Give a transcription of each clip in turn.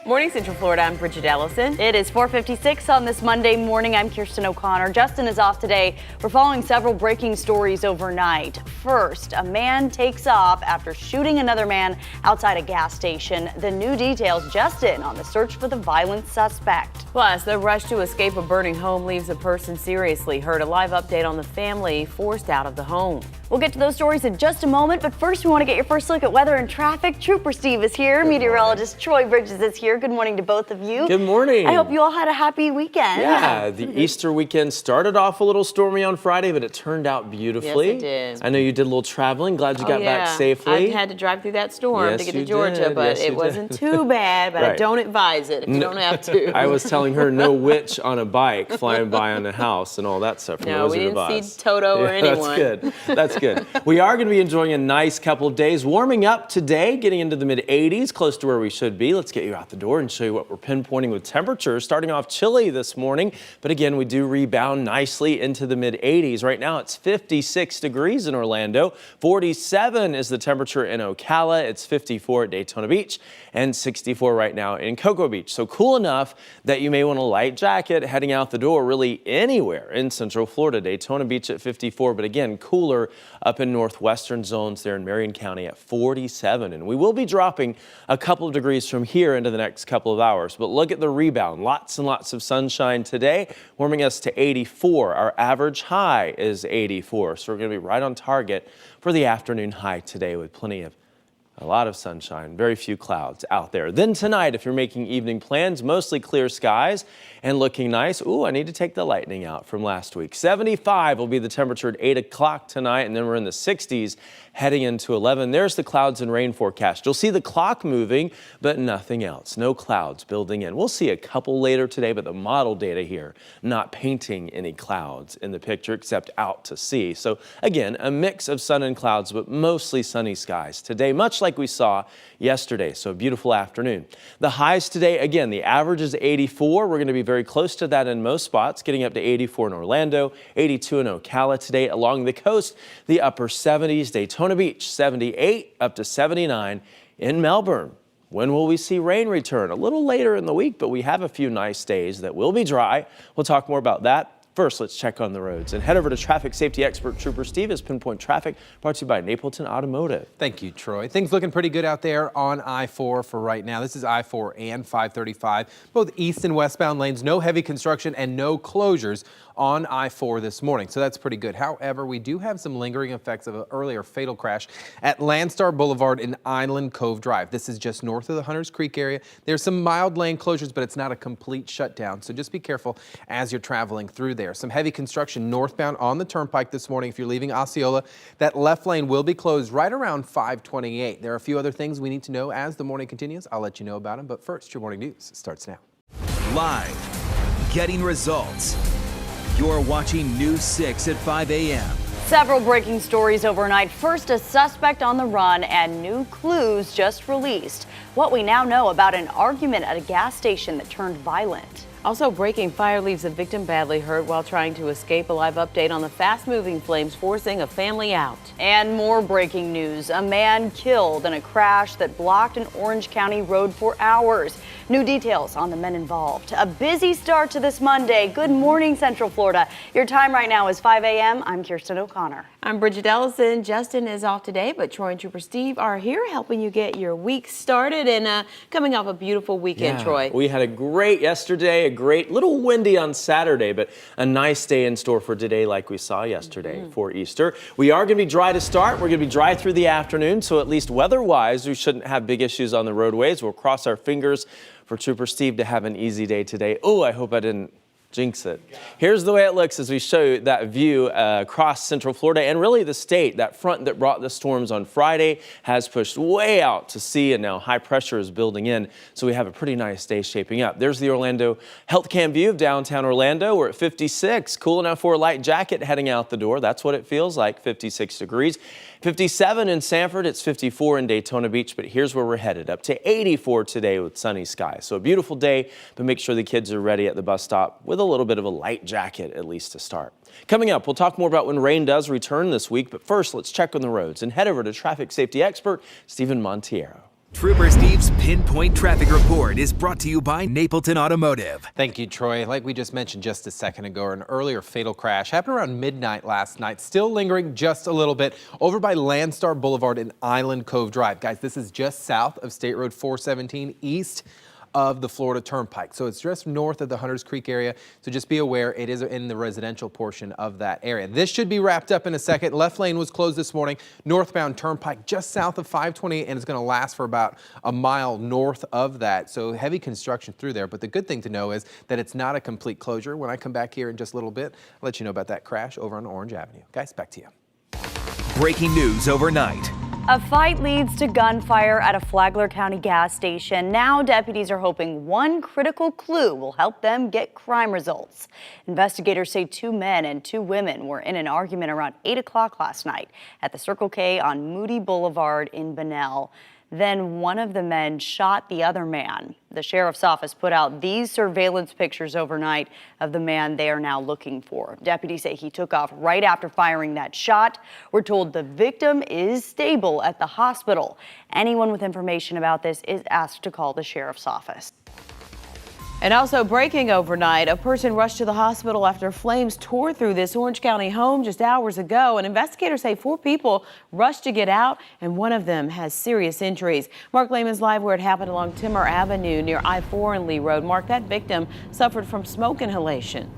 Morning Central Florida, I'm Bridget Ellison. It is 4:56 on this Monday morning. I'm Kirsten O'Connor. Justin is off today. We're following several breaking stories overnight. First, a man takes off after shooting another man outside a gas station. The new details, Justin, on the search for the violent suspect. Plus, the rush to escape a burning home leaves a person seriously hurt. A live update on the family forced out of the home. We'll get to those stories in just a moment, but first we want to get your first look at weather and traffic. Trooper Steve is here. Meteorologist Troy Bridges is here. Good morning to both of you. Good morning. I hope you all had a happy weekend. Yeah, the Easter weekend started off a little stormy on Friday, but it turned out beautifully. Yes, it did. I know you did a little traveling. Glad you got back safely. I had to drive through that storm Yes, to get to you Georgia, did. but Yes, it you wasn't did. too bad, but I Right. don't advise it if you don't have to. I was telling her no witch on a bike flying by on a house and all that stuff from No, we Wizard of didn't Oz. see Toto or anyone. That's good. That's good. We are going to be enjoying a nice couple of days. Warming up today, getting into the mid-80s, close to where we should be. Let's get you out the door and show you what we're pinpointing with temperatures. Starting off chilly this morning, but again, we do rebound nicely into the mid-80s. Right now, it's 56 degrees in Orlando. 47 is the temperature in Ocala. It's 54 at Daytona Beach and 64 right now in Cocoa Beach. So cool enough that you may want a light jacket heading out the door really anywhere in Central Florida. Daytona Beach at 54, but again, cooler up in northwestern zones there in Marion County at 47. And we will be dropping a couple of degrees from here into the next couple of hours. But look at the rebound. Lots and lots of sunshine today, warming us to 84. Our average high is 84. So we're going to be right on target for the afternoon high today with a lot of sunshine, very few clouds out there. Then tonight, if you're making evening plans, mostly clear skies and looking nice. Ooh, I need to take the lightning out from last week. 75 will be the temperature at 8 o'clock tonight, and then we're in the 60s heading into 11. There's the clouds and rain forecast. You'll see the clock moving, but nothing else. No clouds building in. We'll see a couple later today, but the model data here not painting any clouds in the picture except out to sea. So again, a mix of sun and clouds, but mostly sunny skies today, much like we saw yesterday. So a beautiful afternoon. The highs today, again, the average is 84. We're going to be very close to that in most spots, getting up to 84 in Orlando, 82 in Ocala today. Along the coast, the upper 70s, Daytona Beach, 78 up to 79 in Melbourne. When will we see rain return? A little later in the week, but we have a few nice days that will be dry. We'll talk more about that. First, let's check on the roads and head over to traffic safety expert Trooper Steve as Pinpoint Traffic, brought to you by Napleton Automotive. Thank you, Troy. Things looking pretty good out there on I-4 for right now. This is I-4 and 535, both east and westbound lanes. No heavy construction and no closures on I-4 this morning, so that's pretty good. However, we do have some lingering effects of an earlier fatal crash at Landstar Boulevard in Island Cove Drive. This is just north of the Hunters Creek area. There's some mild lane closures, but it's not a complete shutdown, so just be careful as you're traveling through there. Some heavy construction northbound on the turnpike this morning. If you're leaving Osceola, that left lane will be closed right around 528. There are a few other things we need to know as the morning continues. I'll let you know about them, but first, your morning news starts now. Live, getting results. You're watching News 6 at 5 a.m. Several breaking stories overnight. First, a suspect on the run and new clues just released. What we now know about an argument at a gas station that turned violent. Also breaking, fire leaves a victim badly hurt while trying to escape. A live update on the fast-moving flames forcing a family out. And more breaking news. A man killed in a crash that blocked an Orange County road for hours. New details on the men involved. A busy start to this Monday. Good morning, Central Florida. Your time right now is 5 a.m. I'm Kirsten O'Connor. I'm Bridget Ellison. Justin is off today, but Troy and Trooper Steve are here helping you get your week started and coming off a beautiful weekend, Troy. We had a great yesterday, a great, little windy on Saturday, but a nice day in store for today like we saw yesterday for Easter. We are going to be dry to start. We're going to be dry through the afternoon, so at least weather-wise, we shouldn't have big issues on the roadways. We'll cross our fingers for Trooper Steve to have an easy day today. Oh, I hope I didn't jinx it. Here's the way it looks as we show you that view across Central Florida and really the state. That front that brought the storms on Friday has pushed way out to sea, and now high pressure is building in. So we have a pretty nice day shaping up. There's the Orlando Health Cam view of downtown Orlando. We're at 56, cool enough for a light jacket heading out the door. That's what it feels like, 56 degrees. 57 in Sanford, it's 54 in Daytona Beach, but here's where we're headed, up to 84 today with sunny skies. So a beautiful day, but make sure the kids are ready at the bus stop with a little bit of a light jacket at least to start. Coming up, we'll talk more about when rain does return this week, but first let's check on the roads and head over to traffic safety expert Stephen Montiero. Trooper Steve's Pinpoint Traffic Report is brought to you by Napleton Automotive. Thank you, Troy. Like we just mentioned just a second ago, an earlier fatal crash happened around midnight last night, still lingering just a little bit over by Landstar Boulevard and Island Cove Drive. Guys, this is just south of State Road 417, east of the Florida Turnpike. So it's just north of the Hunters Creek area. So just be aware it is in the residential portion of that area. This should be wrapped up in a second. Left lane was closed this morning, northbound Turnpike just south of 528, and it's going to last for about a mile north of that. So heavy construction through there. But the good thing to know is that it's not a complete closure. When I come back here in just a little bit, I'll let you know about that crash over on Orange Avenue. Guys, back to you. Breaking news overnight. A fight leads to gunfire at a Flagler County gas station. Now deputies are hoping one critical clue will help them get crime results. Investigators say 2 men and 2 women were in an argument around 8 o'clock last night at the Circle K on Moody Boulevard in Bunnell. Then one of the men shot the other man. The sheriff's office put out these surveillance pictures overnight of the man they are now looking for. Deputies say he took off right after firing that shot. We're told the victim is stable at the hospital. Anyone with information about this is asked to call the sheriff's office. And also breaking overnight, a person rushed to the hospital after flames tore through this Orange County home just hours ago. And investigators say 4 people rushed to get out, and one of them has serious injuries. Mark Lehman's live where it happened along Timmer Avenue near I-4 and Lee Road. Mark, that victim suffered from smoke inhalation.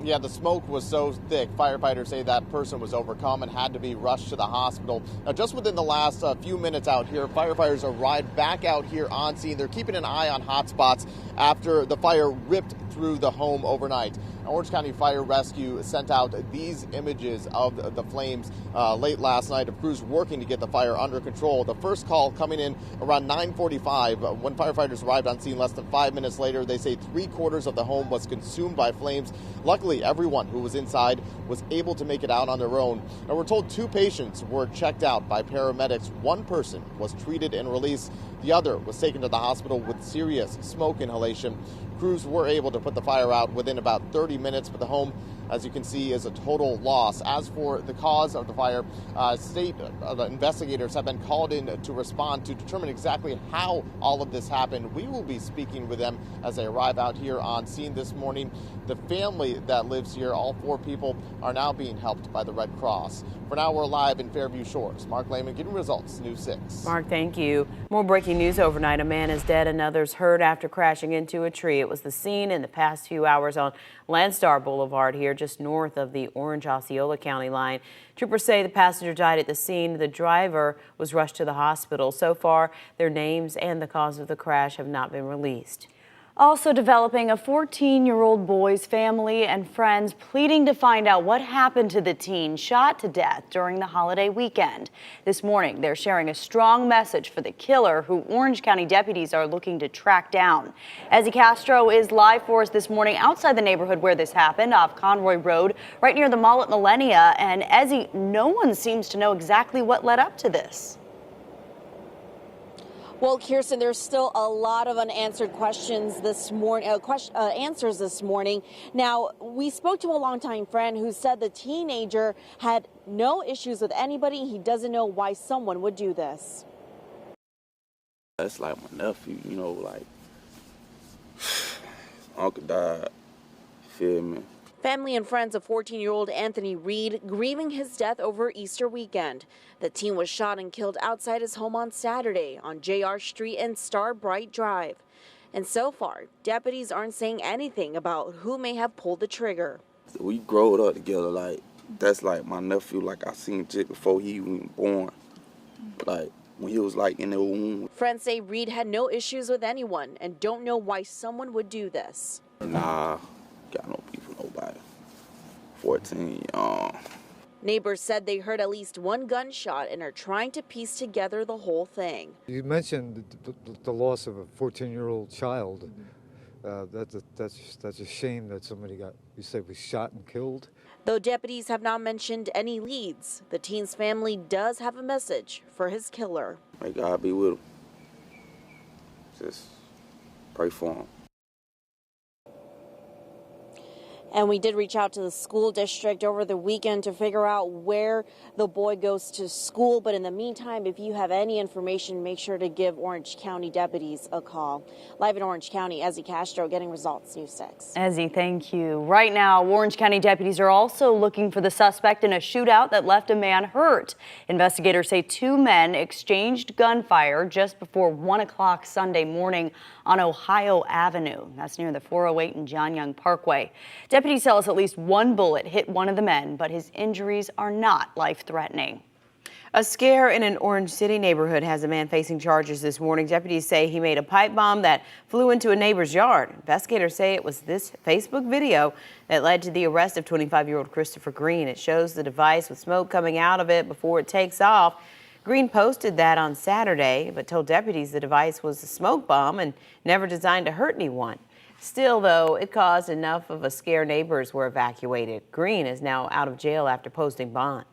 Yeah, the smoke was so thick, firefighters say that person was overcome and had to be rushed to the hospital. Now, just within the last few minutes out here, firefighters arrived back out here on scene. They're keeping an eye on hot spots after the fire ripped through the home overnight. Orange County Fire Rescue sent out these images of the flames late last night of crews working to get the fire under control. The first call coming in around 9:45. When firefighters arrived on scene less than 5 minutes later, they say 3/4 of the home was consumed by flames. Luckily, everyone who was inside was able to make it out on their own. And we're told 2 patients were checked out by paramedics. 1 person was treated and released. The other was taken to the hospital with serious smoke inhalation. Crews were able to put the fire out within about 30 minutes, but the home, as you can see, is a total loss. As for the cause of the fire, state investigators have been called in to respond to determine exactly how all of this happened. We will be speaking with them as they arrive out here on scene this morning. The family that lives here, all 4 people, are now being helped by the Red Cross. For now, we're live in Fairview Shores. Mark Lehman, getting results, News 6. Mark, thank you. More breaking news overnight. A man is dead and others hurt after crashing into a tree. It was the scene in the past few hours on Landstar Boulevard here, just north of the Orange-Osceola County line. Troopers say the passenger died at the scene. The driver was rushed to the hospital. So far, their names and the cause of the crash have not been released. Also developing, a 14-year-old boy's family and friends pleading to find out what happened to the teen shot to death during the holiday weekend. This morning, they're sharing a strong message for the killer, who Orange County deputies are looking to track down. Ezzy Castro is live for us this morning outside the neighborhood where this happened, off Conroy Road, right near the mall at Millennia. And Ezzy, no one seems to know exactly what led up to this. Well, Kirsten, there's still a lot of unanswered questions this morning, answers this morning. Now, we spoke to a longtime friend who said the teenager had no issues with anybody. He doesn't know why someone would do this. That's like my nephew, you know, like, uncle died, feel me? Family and friends of 14-year-old Anthony Reed grieving his death over Easter weekend. The teen was shot and killed outside his home on Saturday on JR Street and Star Bright Drive. And so far, deputies aren't saying anything about who may have pulled the trigger. We growed up together, like, that's like my nephew, like I seen just before he even born, like when he was like in the womb. Friends say Reed had no issues with anyone and don't know why someone would do this. Nah, got no beef with nobody. 14, young. Neighbors said they heard at least one gunshot and are trying to piece together the whole thing. You mentioned the loss of a 14-year-old child. That's a shame that somebody you said was shot and killed. Though deputies have not mentioned any leads, the teen's family does have a message for his killer. May God be with him. Just pray for him. And we did reach out to the school district over the weekend to figure out where the boy goes to school. But in the meantime, if you have any information, make sure to give Orange County deputies a call. Live in Orange County, Ezzy Castro, Getting Results, News 6. Ezzy, thank you. Right now, Orange County deputies are also looking for the suspect in a shootout that left a man hurt. Investigators say two men exchanged gunfire just before 1 o'clock Sunday morning on Ohio Avenue. That's near the 408 and John Young Parkway. Deputies tell us at least one bullet hit one of the men, but his injuries are not life-threatening. A scare in an Orange City neighborhood has a man facing charges this morning. Deputies say he made a pipe bomb that flew into a neighbor's yard. Investigators say it was this Facebook video that led to the arrest of 25-year-old Christopher Green. It shows the device with smoke coming out of it before it takes off. Green posted that on Saturday, but told deputies the device was a smoke bomb and never designed to hurt anyone. Still, though, it caused enough of a scare neighbors were evacuated. Green is now out of jail after posting bond.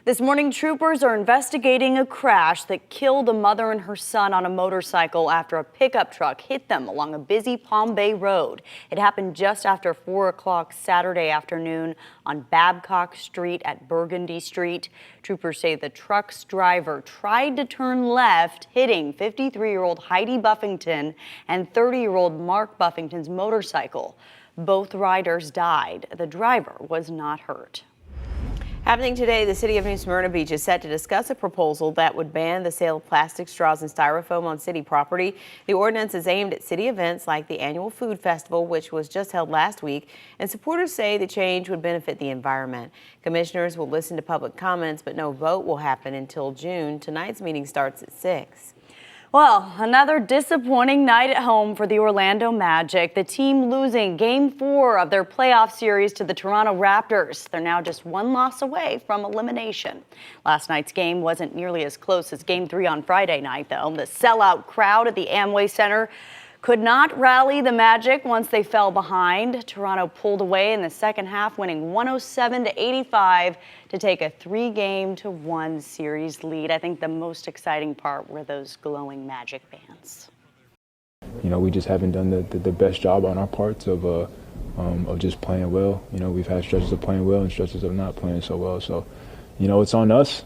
This morning, troopers are investigating a crash that killed a mother and her son on a motorcycle after a pickup truck hit them along a busy Palm Bay road. It happened just after 4 o'clock Saturday afternoon on Babcock Street at Burgundy Street. Troopers say the truck's driver tried to turn left, hitting 53-year-old Heidi Buffington and 30-year-old Mark Buffington's motorcycle. Both riders died. The driver was not hurt. Happening today, the city of New Smyrna Beach is set to discuss a proposal that would ban the sale of plastic straws and styrofoam on city property. The ordinance is aimed at city events like the annual food festival, which was just held last week, and supporters say the change would benefit the environment. Commissioners will listen to public comments, but no vote will happen until June. Tonight's meeting starts at 6. Well, another disappointing night at home for the Orlando Magic. The team losing Game 4 of their playoff series to the Toronto Raptors. They're now just one loss away from elimination. Last night's game wasn't nearly as close as Game 3 on Friday night, though. The sellout crowd at the Amway Center could not rally the Magic once they fell behind. Toronto pulled away in the second half, winning 107-85 to take a 3-1 series lead. I think the most exciting part were those glowing Magic fans. You know, we just haven't done the best job on our parts of just playing well. You know, we've had stretches of playing well and stretches of not playing so well. So, you know, it's on us.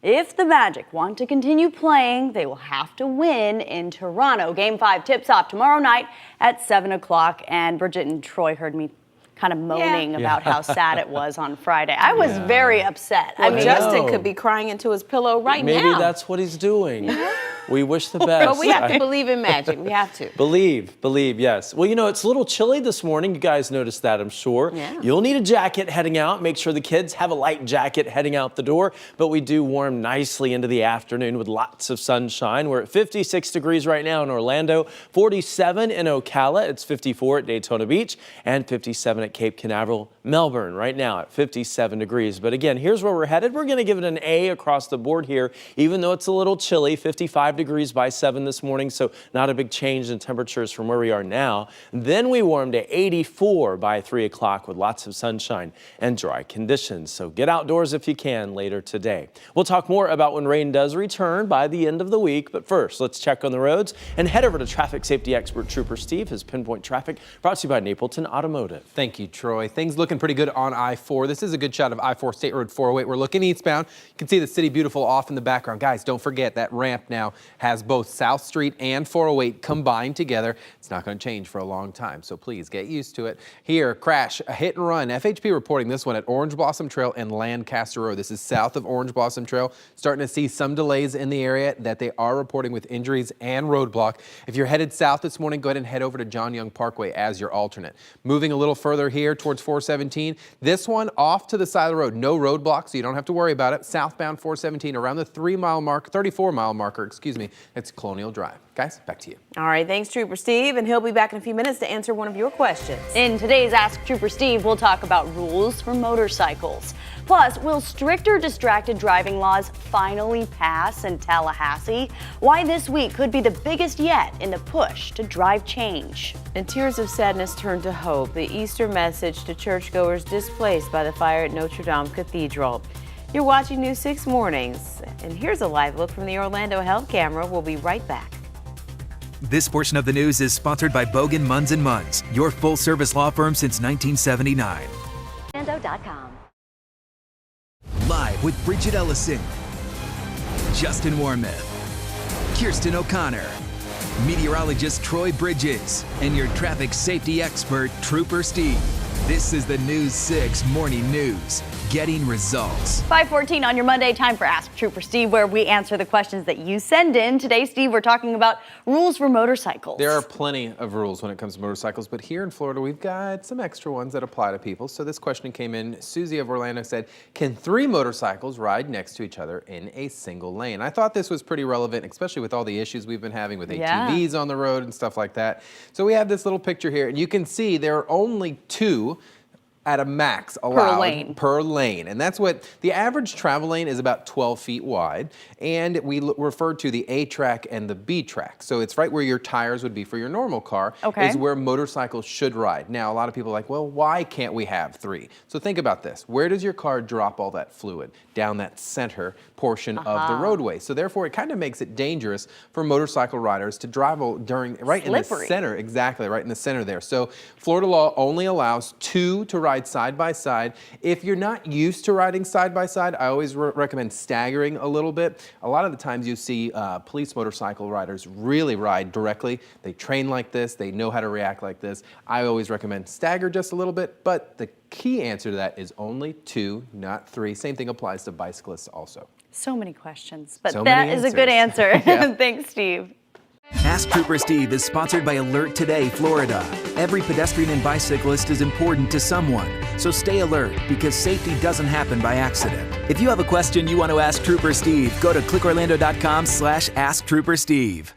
If the Magic want to continue playing, they will have to win in Toronto. Game 5 tips off tomorrow night at 7 o'clock. And Bridget and Troy heard me kind of moaning about how sad it was on Friday. I was very upset. Well, I mean, Justin could be crying into his pillow right now. Maybe that's what he's doing. We wish the best. But we have to believe in magic. We have to. Believe, yes. Well, you know, it's a little chilly this morning. You guys noticed that, I'm sure. Yeah. You'll need a jacket heading out. Make sure the kids have a light jacket heading out the door. But we do warm nicely into the afternoon with lots of sunshine. We're at 56 degrees right now in Orlando, 47 in Ocala. It's 54 at Daytona Beach and 57 at Cape Canaveral. Melbourne right now at 57 degrees. But again, here's where we're headed. We're going to give it an A across the board here, even though it's a little chilly, 55 degrees by 7 this morning, so not a big change in temperatures from where we are now. Then we warmed to 84 by 3 o'clock with lots of sunshine and dry conditions. So get outdoors if you can later today. We'll talk more about when rain does return by the end of the week. But first, let's check on the roads and head over to traffic safety expert Trooper Steve. His Pinpoint Traffic brought to you by Napleton Automotive. Thank you, Troy. Things looking pretty good on I-4. This is a good shot of I-4 State Road 408. We're looking eastbound. You can see the city beautiful off in the background. Guys, don't forget that ramp now has both South Street and 408 combined together. It's not going to change for a long time, so please get used to it. Here, crash, a hit and run. FHP reporting this one at Orange Blossom Trail and Lancaster Road. This is south of Orange Blossom Trail. Starting to see some delays in the area that they are reporting with injuries and roadblock. If you're headed south this morning, go ahead and head over to John Young Parkway as your alternate. Moving a little further here towards 417. This one off to the side of the road. No roadblock, so you don't have to worry about it. Southbound 417 around the 34-mile marker, excuse me. It's Colonial Drive. Guys, back to you. All right, thanks, Trooper Steve, and he'll be back in a few minutes to answer one of your questions. in today's Ask Trooper Steve, we'll talk about rules for motorcycles. Plus, will stricter distracted driving laws finally pass in Tallahassee? Why this week could be the biggest yet in the push to drive change. And tears of sadness turn to hope, the Easter message to churchgoers displaced by the fire at Notre Dame Cathedral. You're watching News 6 Mornings, and here's a live look from the Orlando Health Camera. We'll be right back. This portion of the news is sponsored by Bogan Munz & Munz, your full-service law firm since 1979. Orlando.com. Live with Bridget Ellison, Justin Warmoth, Kirsten O'Connor, meteorologist Troy Bridges, and your traffic safety expert, Trooper Steve. This is the News 6 Morning News. Getting results. 5:14 on your Monday, time for Ask Trooper Steve, where we answer the questions that you send in. Today, Steve, we're talking about rules for motorcycles. There are plenty of rules when it comes to motorcycles, but here in Florida, we've got some extra ones that apply to people. So this question came in. Susie of Orlando said, can 3 motorcycles ride next to each other in a single lane? I thought this was pretty relevant, especially with all the issues we've been having with ATVs on the road and stuff like that. So we have this little picture here, and you can see there are only 2 at a max allowed per lane. And that's what the average travel lane is, about 12 feet wide. And we refer to the A track and the B track. So it's right where your tires would be for your normal car is where motorcycles should ride. Now, a lot of people are like, well, why can't we have 3? So think about this. Where does your car drop all that fluid? Down that center portion of the roadway. So therefore, it kind of makes it dangerous for motorcycle riders to drive during in the center. Exactly, right in the center there. So Florida law only allows 2 to ride side by side. If you're not used to riding side by side, I always recommend staggering a little bit. A lot of the times you see police motorcycle riders really ride directly. They train like this. They know how to react like this. I always recommend stagger just a little bit, but the key answer to that is only 2, not 3. Same thing applies to bicyclists also. So many questions, but so that is a good answer. Yeah. Thanks, Steve. Ask Trooper Steve is sponsored by Alert Today, Florida. Every pedestrian and bicyclist is important to someone, so stay alert because safety doesn't happen by accident. If you have a question you want to ask Trooper Steve, go to clickorlando.com/asktroopersteve.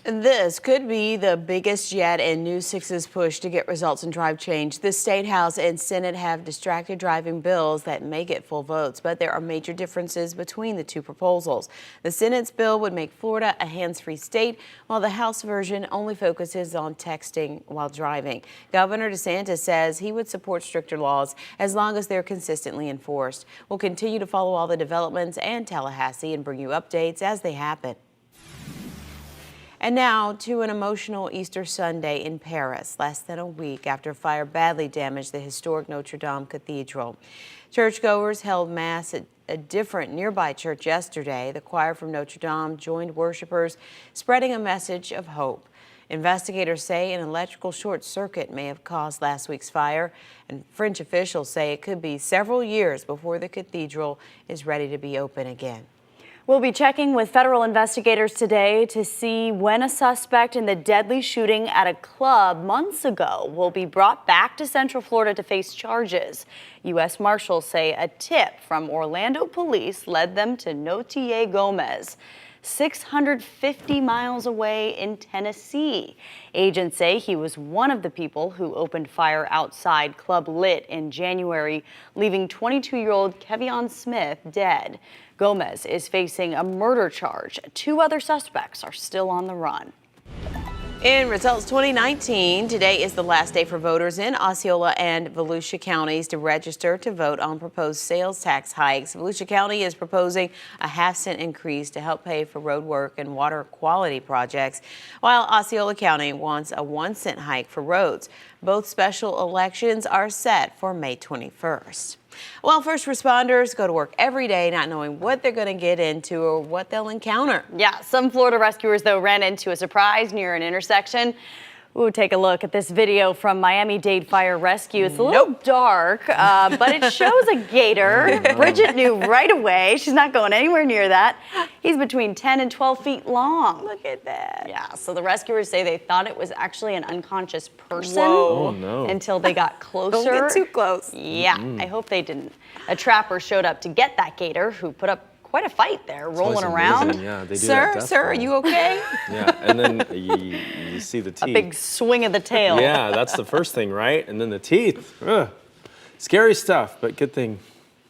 This could be the biggest yet in News 6's push to get results and drive change. The State House and Senate have distracted driving bills that may get full votes, but there are major differences between the 2 proposals. The Senate's bill would make Florida a hands-free state, while the House version only focuses on texting while driving. Governor DeSantis says he would support stricter laws as long as they're consistently enforced. We'll continue to follow all the developments and Tallahassee and bring you updates as they happen. And now to an emotional Easter Sunday in Paris, less than a week after fire badly damaged the historic Notre Dame Cathedral. Churchgoers held Mass at a different nearby church yesterday. The choir from Notre Dame joined worshipers, spreading a message of hope. Investigators say an electrical short circuit may have caused last week's fire, and French officials say it could be several years before the cathedral is ready to be open again. We'll be checking with federal investigators today to see when a suspect in the deadly shooting at a club months ago will be brought back to Central Florida to face charges. U.S. Marshals say a tip from Orlando police led them to Notier Gomez, 650 miles away in Tennessee. Agents say he was one of the people who opened fire outside Club Lit in January, leaving 22-year-old Kevion Smith dead. Gomez is facing a murder charge. 2 other suspects are still on the run. In Results 2019, today is the last day for voters in Osceola and Volusia counties to register to vote on proposed sales tax hikes. Volusia County is proposing a half-cent increase to help pay for road work and water quality projects, while Osceola County wants a 1-cent hike for roads. Both special elections are set for May 21st. Well, first responders go to work every day not knowing what they're going to get into or what they'll encounter. Yeah, some Florida rescuers, though, ran into a surprise near an intersection. Ooh, take a look at this video from Miami-Dade Fire Rescue. It's a little dark, but it shows a gator. Bridget knew right away. She's not going anywhere near that. He's between 10 and 12 feet long. Look at that. Yeah, so the rescuers say they thought it was actually an unconscious person until they got closer. Don't get too close. Yeah, I hope they didn't. A trapper showed up to get that gator, who put up quite a fight there, rolling around. Yeah, they do Sir, are you okay? Yeah, and then you see the teeth. A big swing of the tail. Yeah, that's the first thing, right? And then the teeth. Ugh. Scary stuff, but good thing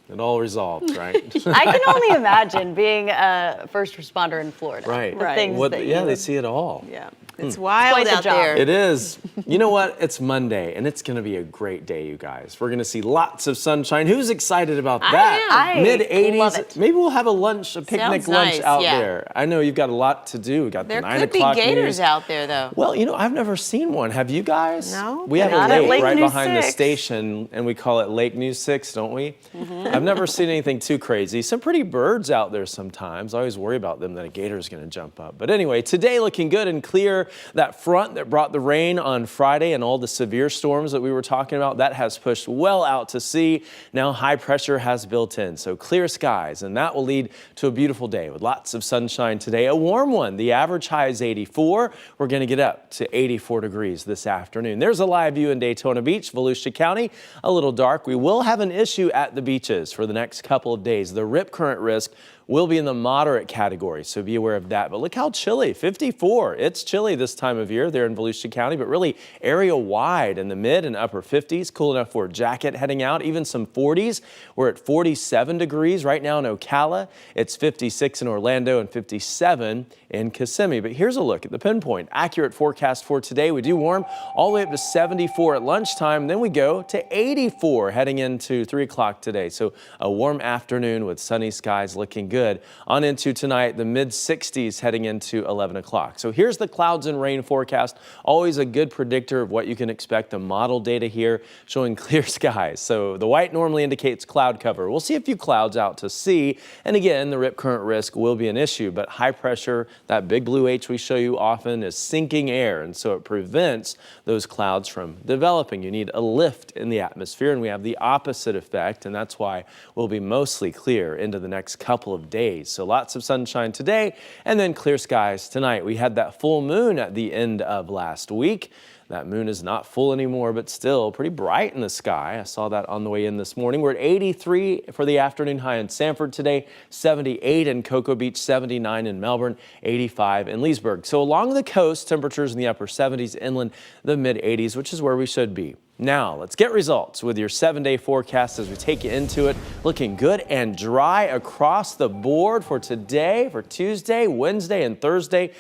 it all resolved, right? I can only imagine being a first responder in Florida. Right. The things that they see it all. Yeah. It's wild quite the out job. there. It is. You know what? It's Monday, and it's going to be a great day, you guys. We're going to see lots of sunshine. Who's excited about that? am. Mid-80s. Love it. Maybe we'll have a lunch, a picnic Sounds lunch nice, out yeah. there. I know you've got a lot to do. We got There the 9 could be o'clock gators news. out there, though. Well, you know, I've never seen one. Have you guys? No, We have not a at lake Lake right News behind the 6. station, and we call it Lake News 6, don't we? I've never seen anything too crazy. Some pretty birds out there sometimes. I always worry about them that a gator is going to jump up. But anyway, today looking good and clear. That front that brought the rain on Friday and all the severe storms that we were talking about, that has pushed well out to sea. Now high pressure has built in, so clear skies, and that will lead to a beautiful day with lots of sunshine today. A warm one. The average high is 84. We're going to get up to 84 degrees this afternoon. There's a live view in Daytona Beach, Volusia County. A little dark. We will have an issue at the beaches for the next couple of days. The rip current risk will be in the moderate category, so be aware of that. But look how chilly, 54. It's chilly this time of year there in Volusia County, but really area-wide in the mid and upper 50s. Cool enough for a jacket heading out, even some 40s. We're at 47 degrees right now in Ocala. It's 56 in Orlando and 57 in Kissimmee. But here's a look at the Pinpoint. Accurate forecast for today. We do warm all the way up to 74 at lunchtime. Then we go to 84 heading into 3 o'clock today. So a warm afternoon with sunny skies looking good. On into tonight, the mid 60s heading into 11 o'clock. So here's the clouds and rain forecast. Always a good predictor of what you can expect. The model data here showing clear skies. So the white normally indicates cloud cover. We'll see a few clouds out to sea. And again, the rip current risk will be an issue, but high pressure, that big blue H we show you often, is sinking air. And so it prevents those clouds from developing. You need a lift in the atmosphere, and we have the opposite effect. And that's why we'll be mostly clear into the next couple of days. So lots of sunshine today and then clear skies tonight. We had that full moon at the end of last week. That moon is not full anymore, but still pretty bright in the sky. I saw that on the way in this morning. We're at 83 for the afternoon high in Sanford today, 78 in Cocoa Beach, 79 in Melbourne, 85 in Leesburg. So along the coast, temperatures in the upper 70s, inland the mid 80s, which is where we should be. Now, let's get results with your 7-day forecast as we take you into it. Looking good and dry across the board for today, for Tuesday, Wednesday, and Thursday.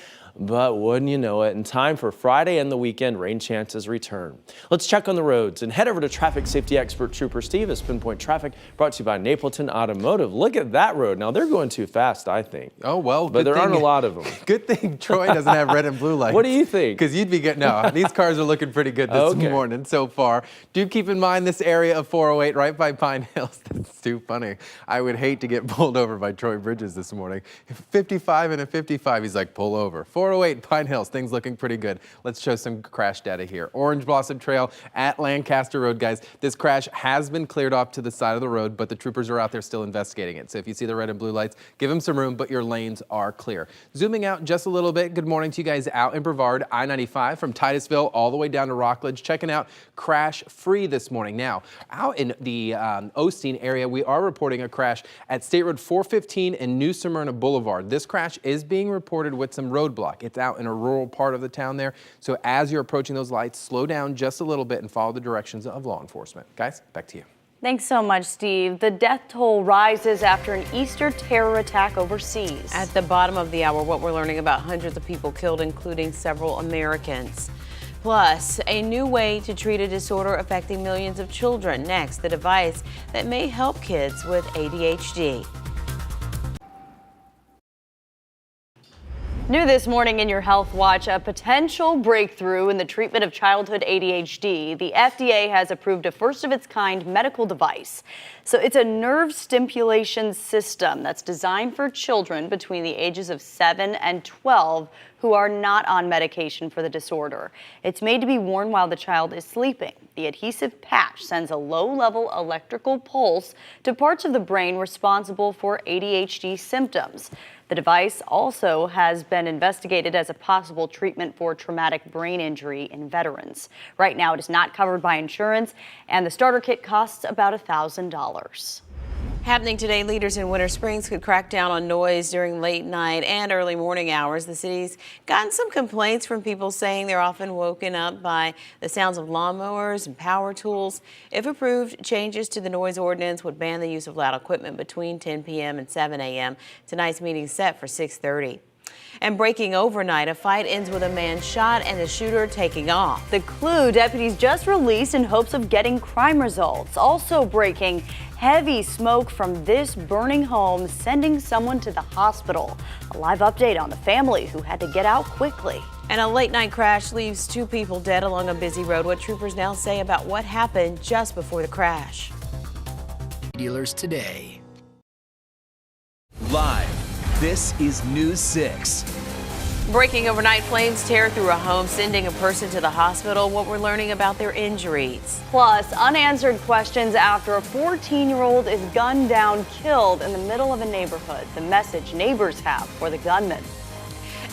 But wouldn't you know it, in time for Friday and the weekend, rain chances return. Let's check on the roads and head over to traffic safety expert Trooper Steve as Pinpoint Traffic, brought to you by Napleton Automotive. Look at that road. Now, they're going too fast, I think. Oh, well, but there aren't a lot of them. Good thing Troy doesn't have red and blue lights. What do you think? Because you'd be getting, no, these cars are looking pretty good this morning so far. Do keep in mind this area of 408 right by Pine Hills. That's too funny. I would hate to get pulled over by Troy Bridges this morning. 55 and a 55, he's like, pull over. 408 Pine Hills, things looking pretty good. Let's show some crash data here. Orange Blossom Trail at Lancaster Road, guys. This crash has been cleared off to the side of the road, but the troopers are out there still investigating it. So if you see the red and blue lights, give them some room, but your lanes are clear. Zooming out just a little bit, good morning to you guys out in Brevard, I-95 from Titusville all the way down to Rockledge. Checking out crash free this morning. Now, out in the Osteen area, we are reporting a crash at State Road 415 and New Smyrna Boulevard. This crash is being reported with some roadblock. It's out in a rural part of the town there. So as you're approaching those lights, slow down just a little bit and follow the directions of law enforcement. Guys, back to you. Thanks so much, Steve. The death toll rises after an Easter terror attack overseas. At the bottom of the hour, what we're learning about hundreds of people killed, including several Americans. Plus, a new way to treat a disorder affecting millions of children. Next, the device that may help kids with ADHD. New this morning in your Health Watch, a potential breakthrough in the treatment of childhood ADHD. The FDA has approved a first-of-its-kind medical device. So it's a nerve stimulation system that's designed for children between the ages of 7 and 12 who are not on medication for the disorder. It's made to be worn while the child is sleeping. The adhesive patch sends a low-level electrical pulse to parts of the brain responsible for ADHD symptoms. The device also has been investigated as a possible treatment for traumatic brain injury in veterans. Right now, it is not covered by insurance, and the starter kit costs about $1,000. Happening today, leaders in Winter Springs could crack down on noise during late night and early morning hours. The city's gotten some complaints from people saying they're often woken up by the sounds of lawnmowers and power tools. If approved, changes to the noise ordinance would ban the use of loud equipment between 10 p.m. and 7 a.m. Tonight's meeting is set for 6:30. And breaking overnight, a fight ends with a man shot and the shooter taking off. The clue deputies just released in hopes of getting crime results. Also breaking, heavy smoke from this burning home sending someone to the hospital. A live update on the family who had to get out quickly. And a late night crash leaves 2 people dead along a busy road. What troopers now say about what happened just before the crash. Dealers today. Live, this is News 6. Breaking overnight, flames tear through a home, sending a person to the hospital. What we're learning about their injuries. Plus, unanswered questions after a 14-year-old is gunned down, killed in the middle of a neighborhood. The message neighbors have for the gunman.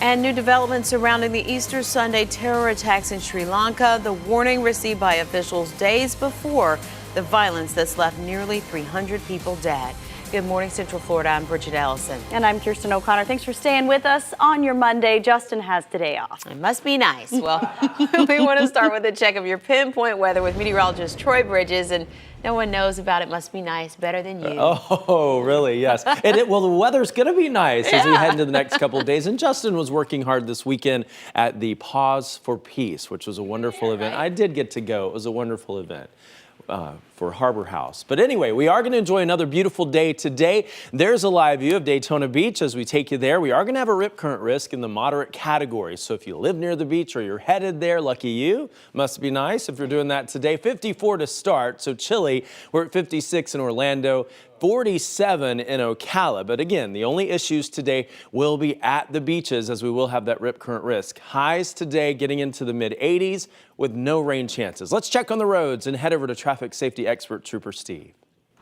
And new developments surrounding the Easter Sunday terror attacks in Sri Lanka. The warning received by officials days before the violence that's left nearly 300 people dead. Good morning, Central Florida. I'm Bridget Ellison. And I'm Kirsten O'Connor. Thanks for staying with us on your Monday. Justin has today off. It must be nice. Well, we want to start with a check of your pinpoint weather with meteorologist Troy Bridges. And no one knows about It Must Be Nice better than you. Oh, really? Yes. Well, the weather's going to be nice as we head into the next couple of days. And Justin was working hard this weekend at the Pause for Peace, which was a wonderful event. I did get to go. It was a wonderful event. For Harbor House. But anyway, we are going to enjoy another beautiful day today. There's a live view of Daytona Beach as we take you there. We are going to have a rip current risk in the moderate category. So if you live near the beach or you're headed there, lucky you. Must be nice if you're doing that today. 54 to start, so chilly. We're at 56 in Orlando. 47 in Ocala. But again, the only issues today will be at the beaches as we will have that rip current risk. Highs today getting into the mid 80s with no rain chances. Let's check on the roads and head over to traffic safety expert Trooper Steve.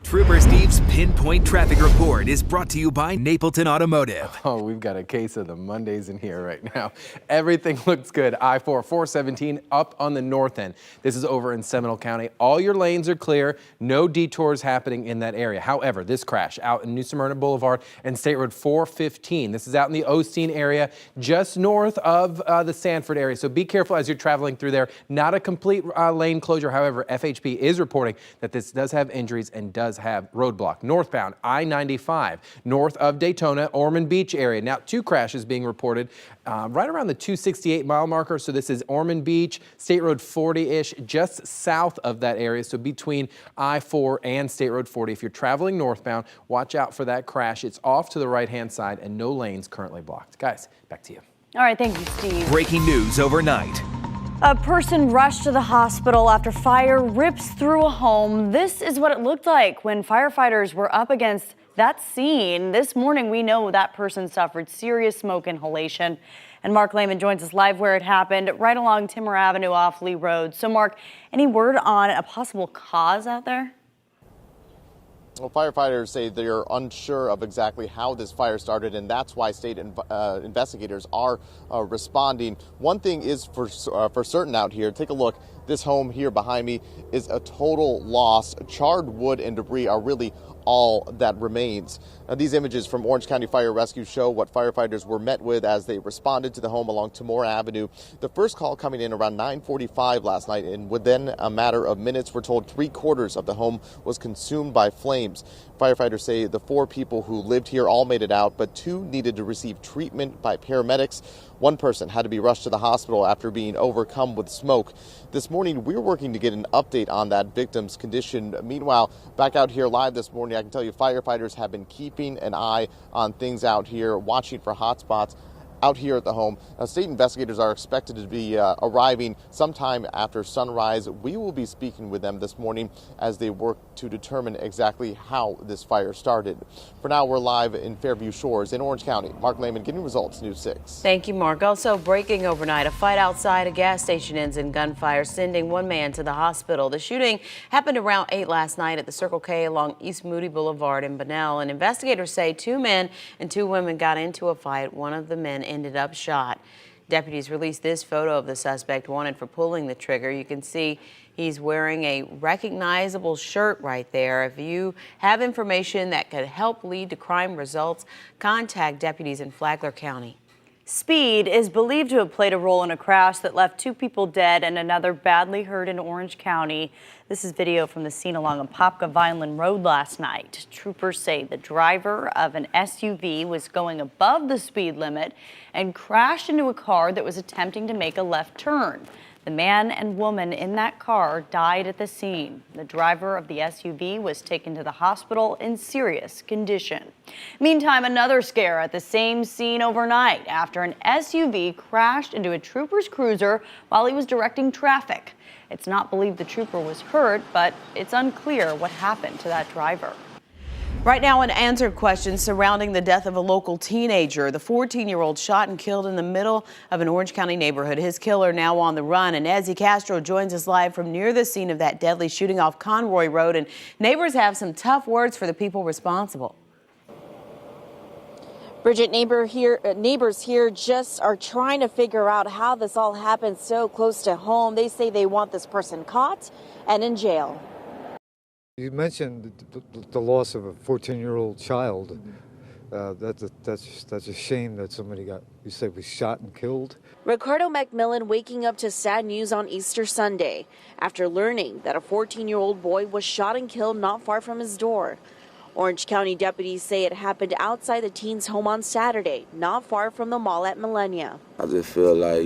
Trooper Steve's Pinpoint Traffic Report is brought to you by Napleton Automotive. Oh, we've got a case of the Mondays in here right now. Everything looks good. I-4, 417 up on the north end. This is over in Seminole County. All your lanes are clear. No detours happening in that area. However, this crash out in New Smyrna Boulevard and State Road 415. This is out in the Osteen area, just north of the Sanford area. So be careful as you're traveling through there. Not a complete lane closure. However, FHP is reporting that this does have injuries and does have roadblock. Northbound I-95 north of Daytona, Ormond Beach area. Now 2 crashes being reported right around the 268 mile marker. So this is Ormond Beach, State Road 40-ish, just south of that area. So between I-4 and State Road 40. If you're traveling northbound, watch out for that crash. It's off to the right-hand side and no lanes currently blocked. Guys, back to you. All right, thank you, Steve. Breaking news overnight. A person rushed to the hospital after fire rips through a home. This is what it looked like when firefighters were up against that scene. This morning, we know that person suffered serious smoke inhalation. And Mark Lehman joins us live where it happened, right along Timmer Avenue off Lee Road. So, Mark, any word on a possible cause out there? Well, firefighters say they're unsure of exactly how this fire started, and that's why state investigators are responding. One thing is for certain out here. Take a look. This home here behind me is a total loss. Charred wood and debris are really all that remains. Now, these images from Orange County Fire Rescue show what firefighters were met with as they responded to the home along Timor Avenue. The first call coming in around 9:45 last night, and within a matter of minutes, we're told 3/4 of the home was consumed by flames. Firefighters say the 4 people who lived here all made it out, but 2 needed to receive treatment by paramedics. 1 person had to be rushed to the hospital after being overcome with smoke. This morning, we're working to get an update on that victim's condition. Meanwhile, back out here live this morning, I can tell you firefighters have been keeping an eye on things out here, watching for hot spots out here at the home. Now, state investigators are expected to be arriving sometime after sunrise. We will be speaking with them this morning as they work to determine exactly how this fire started. For now, we're live in Fairview Shores in Orange County. Mark Lehman, getting results, News 6. Thank you, Mark. Also breaking overnight, a fight outside a gas station ends in gunfire, sending 1 man to the hospital. The shooting happened around 8 last night at the Circle K along East Moody Boulevard in Bunnell. And investigators say 2 men and 2 women got into a fight. One of the men ended up shot. Deputies released this photo of the suspect wanted for pulling the trigger. You can see he's wearing a recognizable shirt right there. If you have information that could help lead to crime results, contact deputies in Flagler County. Speed is believed to have played a role in a crash that left 2 people dead and another badly hurt in Orange County. This is video from the scene along Apopka Vineland Road last night. Troopers say the driver of an SUV was going above the speed limit and crashed into a car that was attempting to make a left turn. The man and woman in that car died at the scene. The driver of the SUV was taken to the hospital in serious condition. Meantime, another scare at the same scene overnight after an SUV crashed into a trooper's cruiser while he was directing traffic. It's not believed the trooper was hurt, but it's unclear what happened to that driver. Right now, unanswered questions surrounding the death of a local teenager. The 14-year-old shot and killed in the middle of an Orange County neighborhood. His killer now on the run. And Adhd Castro joins us live from near the scene of that deadly shooting off Conroy Road. And neighbors have some tough words for the people responsible. Bridget, neighbors here just are trying to figure out how this all happened so close to home. They say they want this person caught and in jail. You mentioned the loss of a 14-year-old child. That's a shame that somebody was shot and killed. Ricardo McMillan waking up to sad news on Easter Sunday after learning that a 14-year-old boy was shot and killed not far from his door. Orange County deputies say it happened outside the teen's home on Saturday, not far from the mall at Millennia. I just feel like,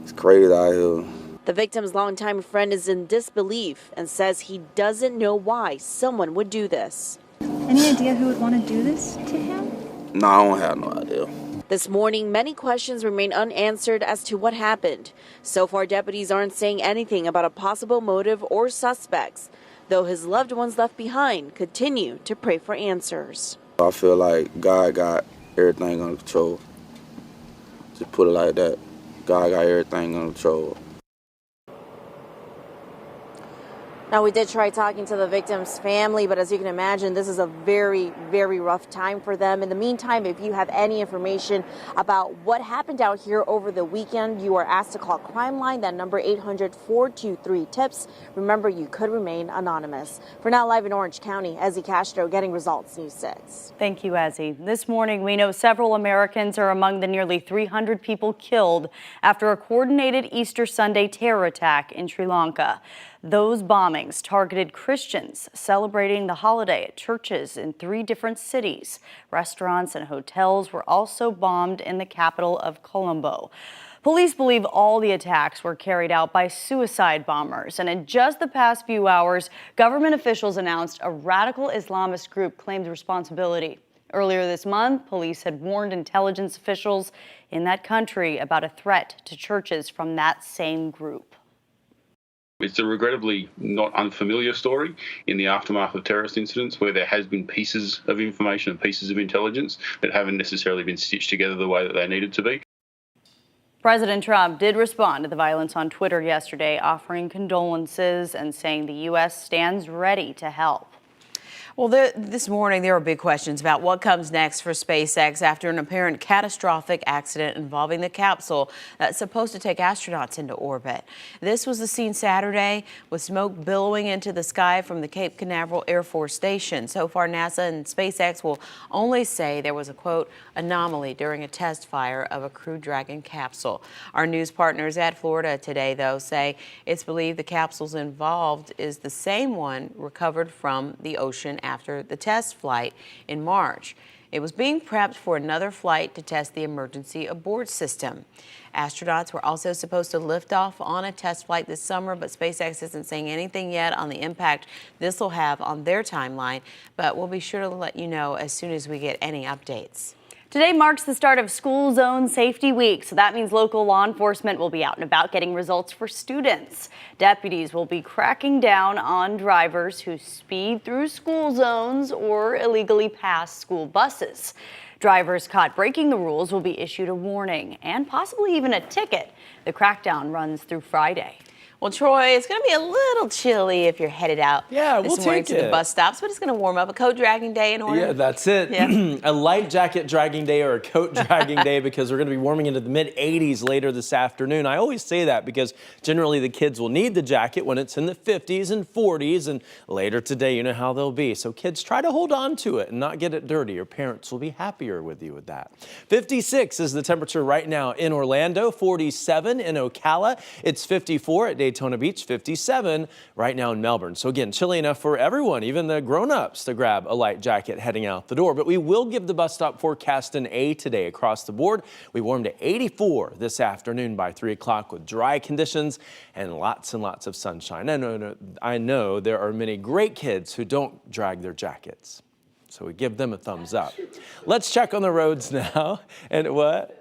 it's crazy out here. The victim's longtime friend is in disbelief and says he doesn't know why someone would do this. Any idea who would want to do this to him? No, I don't have no idea. This morning, many questions remain unanswered as to what happened. So far, deputies aren't saying anything about a possible motive or suspects, though his loved ones left behind continue to pray for answers. I feel like God got everything under control. Just put it like that. God got everything under control. Now, we did try talking to the victim's family, but as you can imagine, this is a very, very rough time for them. In the meantime, if you have any information about what happened out here over the weekend, you are asked to call Crime Line, that number 800-423-TIPS. Remember, you could remain anonymous. For now, live in Orange County, Adhd Castro, Getting Results, News 6. Thank you, Adhd. This morning, we know several Americans are among the nearly 300 people killed after a coordinated Easter Sunday terror attack in Sri Lanka. Those bombings targeted Christians celebrating the holiday at churches in 3 different cities. Restaurants and hotels were also bombed in the capital of Colombo. Police believe all the attacks were carried out by suicide bombers. And in just the past few hours, government officials announced a radical Islamist group claimed responsibility. Earlier this month, police had warned intelligence officials in that country about a threat to churches from that same group. It's a regrettably not unfamiliar story in the aftermath of terrorist incidents where there has been pieces of information and pieces of intelligence that haven't necessarily been stitched together the way that they needed to be. President Trump did respond to the violence on Twitter yesterday, offering condolences and saying the U.S. stands ready to help. Well, this morning there are big questions about what comes next for SpaceX after an apparent catastrophic accident involving the capsule that's supposed to take astronauts into orbit. This was the scene Saturday with smoke billowing into the sky from the Cape Canaveral Air Force Station. So far, NASA and SpaceX will only say there was a, quote, anomaly during a test fire of a Crew Dragon capsule. Our news partners at Florida Today, though, say it's believed the capsules involved is the same one recovered from the ocean after the test flight in March. It was being prepped for another flight to test the emergency abort system. Astronauts were also supposed to lift off on a test flight this summer, but SpaceX isn't saying anything yet on the impact this will have on their timeline, but we'll be sure to let you know as soon as we get any updates. Today marks the start of School Zone Safety Week, so that means local law enforcement will be out and about getting results for students. Deputies will be cracking down on drivers who speed through school zones or illegally pass school buses. Drivers caught breaking the rules will be issued a warning and possibly even a ticket. The crackdown runs through Friday. Well, Troy, it's going to be a little chilly if you're headed out this morning to the bus stops, but it's going to warm up. A coat dragging day in order. Yeah, that's it. Yeah. A light jacket dragging day or a coat dragging day, because we're going to be warming into the mid-80s later this afternoon. I always say that because generally the kids will need the jacket when it's in the 50s and 40s, and later today, you know how they'll be. So kids, try to hold on to it and not get it dirty. Your parents will be happier with you with that. 56 is the temperature right now in Orlando, 47 in Ocala. It's 54 at Daytona Beach, 57 right now in Melbourne. So again, chilly enough for everyone, even the grown-ups, to grab a light jacket heading out the door. But we will give the bus stop forecast an A today across the board. We warmed to 84 this afternoon by 3 o'clock with dry conditions and lots of sunshine. I know there are many great kids who don't drag their jackets, so we give them a thumbs up. Let's check on the roads now. And what?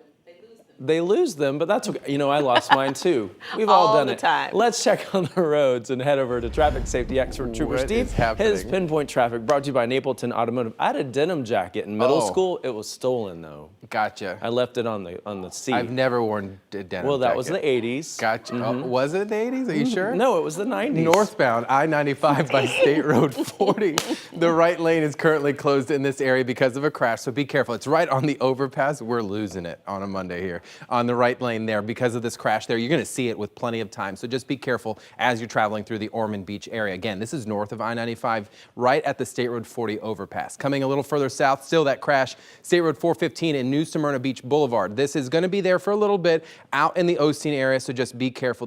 They lose them, but that's okay. You know, I lost mine too. We've all done it. Time. Let's check on the roads and head over to traffic safety expert Trooper Steve. His Pinpoint Traffic brought to you by Napleton Automotive. I had a denim jacket in middle school. It was stolen though. Gotcha. I left it on the seat. I've never worn a denim Well, that jacket. was the 80s. Gotcha. Oh, was it the 80s? Are you sure? No, it was the 90s. Northbound I-95 by State Road 40. The right lane is currently closed in this area because of a crash, so be careful. It's right on the overpass. We're losing it on a Monday here. On the right lane there, because of this crash there, you're going to see it with plenty of time, so just be careful as you're traveling through the Ormond Beach area. Again, this is north of I-95, right at the State Road 40 overpass. Coming a little further south, still that crash, State Road 415 in New Smyrna Beach Boulevard. This is going to be there for a little bit out in the Osteen area, so just be careful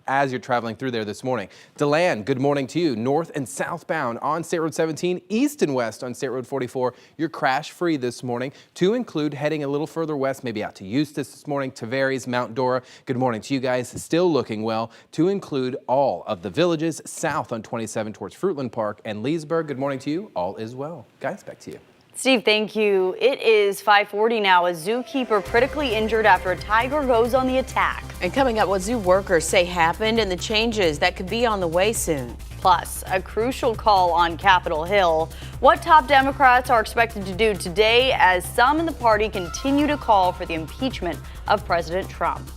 as you're traveling through there this morning. DeLand, good morning to you. North and southbound on State Road 17, east and west on State Road 44. You're crash free this morning, to include heading a little further west, maybe out to Eustis this morning, Tavares, Mount Dora. Good morning to you guys. Still looking well, to include all of the villages south on 27 towards Fruitland Park and Leesburg. Good morning to you. All is well. Guys, back to you. Steve, thank you. It is 5:40 now. A zookeeper critically injured after a tiger goes on the attack. And coming up, what zoo workers say happened and the changes that could be on the way soon. Plus, a crucial call on Capitol Hill. What top Democrats are expected to do today as some in the party continue to call for the impeachment of President Trump.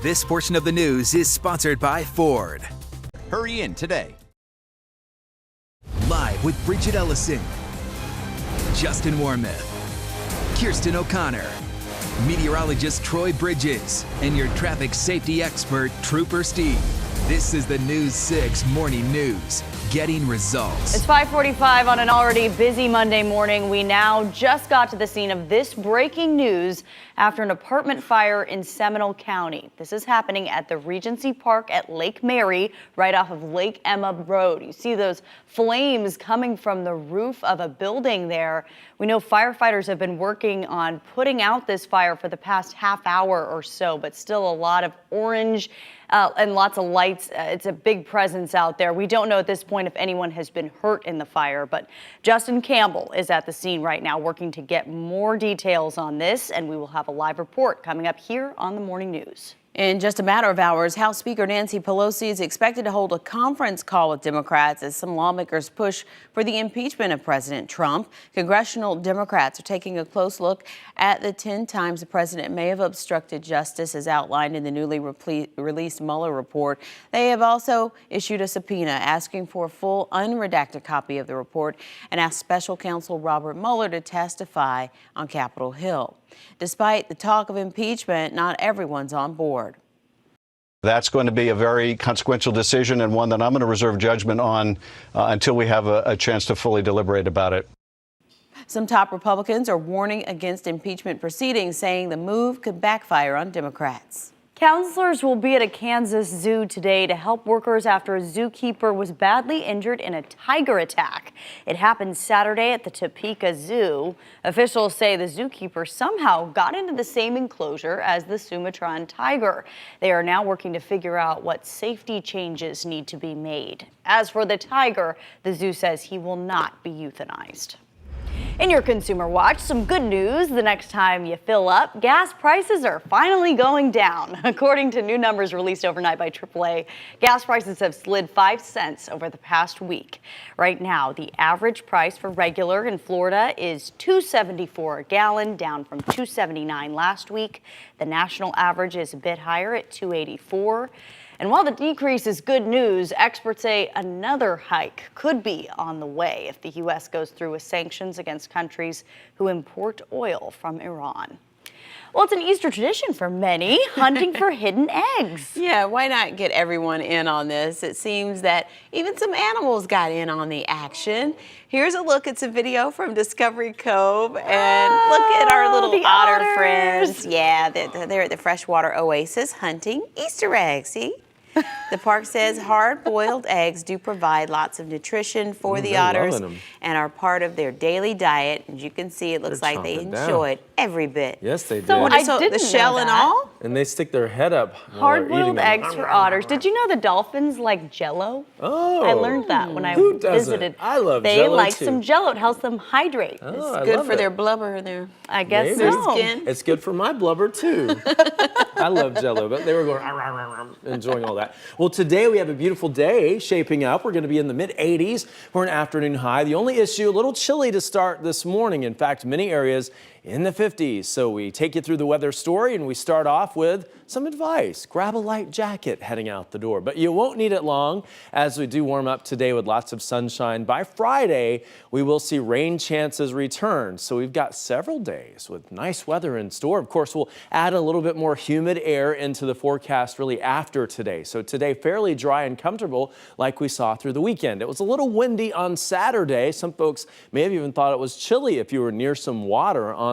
This portion of the news is sponsored by Ford. Hurry in today. Live with Bridget Ellison, Justin Warmoth, Kirsten O'Connor, meteorologist Troy Bridges, and your traffic safety expert, Trooper Steve. This is the News 6 Morning News, getting results. It's 5:45 on an already busy Monday morning. We now just got to the scene of this breaking news after an apartment fire in Seminole County. This is happening at the Regency Park at Lake Mary, right off of Lake Emma Road. You see those flames coming from the roof of a building there. We know firefighters have been working on putting out this fire for the past half hour or so, but still a lot of orange and lots of lights. It's a big presence out there. We don't know at this point if anyone has been hurt in the fire, but Justin Campbell is at the scene right now working to get more details on this, and we will have a live report coming up here on the Morning News. In just a matter of hours, House Speaker Nancy Pelosi is expected to hold a conference call with Democrats as some lawmakers push for the impeachment of President Trump. Congressional Democrats are taking a close look at the 10 times the president may have obstructed justice as outlined in the newly released Mueller report. They have also issued a subpoena asking for a full unredacted copy of the report and asked special counsel Robert Mueller to testify on Capitol Hill. Despite the talk of impeachment, not everyone's on board. That's going to be a very consequential decision and one that I'm going to reserve judgment on until we have a chance to fully deliberate about it. Some top Republicans are warning against impeachment proceedings, saying the move could backfire on Democrats. Counselors will be at a Kansas zoo today to help workers after a zookeeper was badly injured in a tiger attack. It happened Saturday at the Topeka Zoo. Officials say the zookeeper somehow got into the same enclosure as the Sumatran tiger. They are now working to figure out what safety changes need to be made. As for the tiger, the zoo says he will not be euthanized. In your Consumer Watch, some good news. The next time you fill up, gas prices are finally going down. According to new numbers released overnight by AAA, gas prices have slid 5 cents over the past week. Right now, the average price for regular in Florida is $2.74 a gallon, down from $2.79 last week. The national average is a bit higher at $2.84. And while the decrease is good news, experts say another hike could be on the way if the U.S. goes through with sanctions against countries who import oil from Iran. Well, it's an Easter tradition for many, hunting for hidden eggs. Yeah, why not get everyone in on this? It seems that even some animals got in on the action. Here's a look at some video from Discovery Cove, and look at our little otter friends. Yeah, they're at the freshwater oasis hunting Easter eggs, see? The park says hard-boiled eggs do provide lots of nutrition for the otters and are part of their daily diet. As you can see, it looks like they enjoyed every bit. Yes, they did. So I didn't the shell know and that. all? And they stick their head up while they're Hard-boiled eating them. eggs for otters. Did you know the dolphins like Jell-O? Oh, I learned that when I who doesn't? visited. I love They Jell-O like too. some Jell-O. It helps them hydrate. Oh, It's good for their blubber and their, I guess Maybe. so. skin. It's good for my blubber too. I love Jell-O, but they were going enjoying all that. Well, today we have a beautiful day shaping up. We're going to be in the mid-80s for an afternoon high. The only issue, a little chilly to start this morning. In fact, many areas in the 50s. So we take you through the weather story and we start off with some advice. Grab a light jacket heading out the door, but you won't need it long as we do warm up today with lots of sunshine. By Friday, we will see rain chances return. So we've got several days with nice weather in store. Of course, we'll add a little bit more humid air into the forecast really after today. So today, fairly dry and comfortable like we saw through the weekend. It was a little windy on Saturday. Some folks may have even thought it was chilly if you were near some water on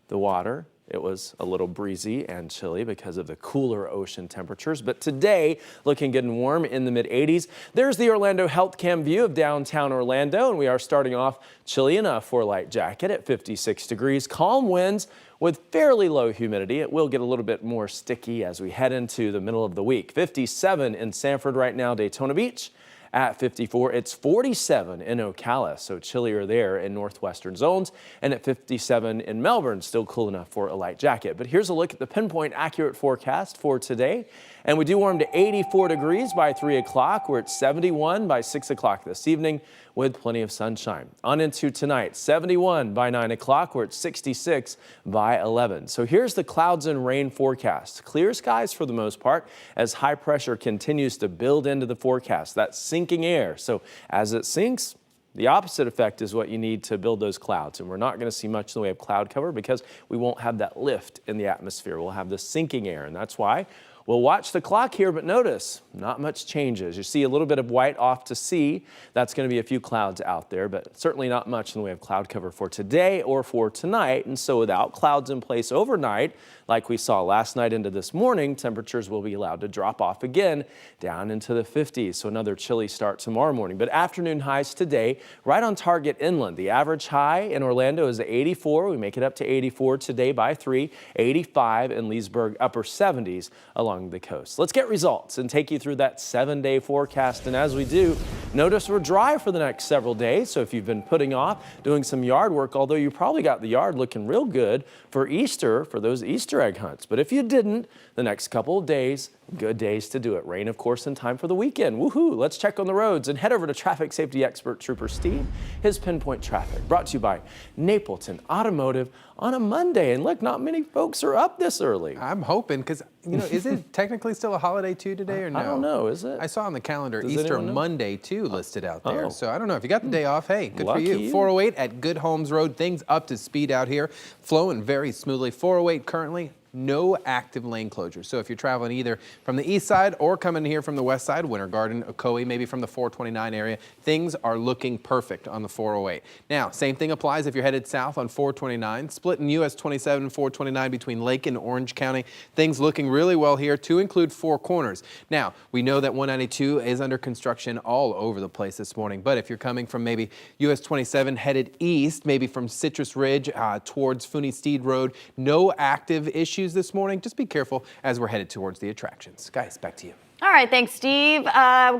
the water. It was a little breezy and chilly because of the cooler ocean temperatures. But today, looking good and warm in the mid-80s. There's the Orlando Health Cam view of downtown Orlando, and we are starting off chilly enough for a light jacket at 56 degrees. Calm winds with fairly low humidity. It will get a little bit more sticky as we head into the middle of the week. 57 in Sanford right now, Daytona Beach at 54. It's 47 in Ocala, so chillier there in northwestern zones, and at 57 in Melbourne, still cool enough for a light jacket. But here's a look at the pinpoint accurate forecast for today. And we do warm to 84 degrees by 3 o'clock. We're at 71 by 6 o'clock this evening with plenty of sunshine. On into tonight, 71 by 9 o'clock. We're at 66 by 11. So here's the clouds and rain forecast. Clear skies for the most part as high pressure continues to build into the forecast. That's sinking air. So as it sinks, the opposite effect is what you need to build those clouds. And we're not going to see much in the way of cloud cover because we won't have that lift in the atmosphere. We'll have the sinking air, and that's why we'll watch the clock here, but notice not much changes. You see a little bit of white off to sea. That's going to be a few clouds out there, but certainly not much in the way of cloud cover for today or for tonight. And so without clouds in place overnight, like we saw last night into this morning, temperatures will be allowed to drop off again down into the 50s. So another chilly start tomorrow morning. But afternoon highs today, right on target inland. The average high in Orlando is 84. We make it up to 84 today by 3, 85 in Leesburg, upper 70s along the coast. Let's get results and take you through that 7-day forecast. And as we do, notice we're dry for the next several days. So if you've been putting off doing some yard work, although you probably got the yard looking real good for Easter, for those Easter egg hunts. But if you didn't, the next couple of days, good days to do it. Rain, of course, in time for the weekend. Woohoo! Let's check on the roads and head over to traffic safety expert Trooper Steve. His Pinpoint Traffic, brought to you by Napleton Automotive on a Monday. And look, not many folks are up this early. I'm hoping, because, you know, is it technically still a holiday too today or no? I don't know, is it? I saw on the calendar Does Easter anyone know? Monday too listed out there. Oh. So I don't know if you got the day off. Hey, good Lucky for you. you. 408 at Good Homes Road. Things up to speed out here, flowing very smoothly. 408 currently. No active lane closures. So if you're traveling either from the east side or coming here from the west side, Winter Garden, Ocoee, maybe from the 429 area, things are looking perfect on the 408. Now, same thing applies if you're headed south on 429, splitting US 27 and 429 between Lake and Orange County. Things looking really well here, to include Four Corners. Now, we know that 192 is under construction all over the place this morning, but if you're coming from maybe US 27 headed east, maybe from Citrus Ridge towards Fooney Steed Road, no active issues this morning. Just be careful as we're headed towards the attractions. Guys, back to you. All right, thanks, Steve. We've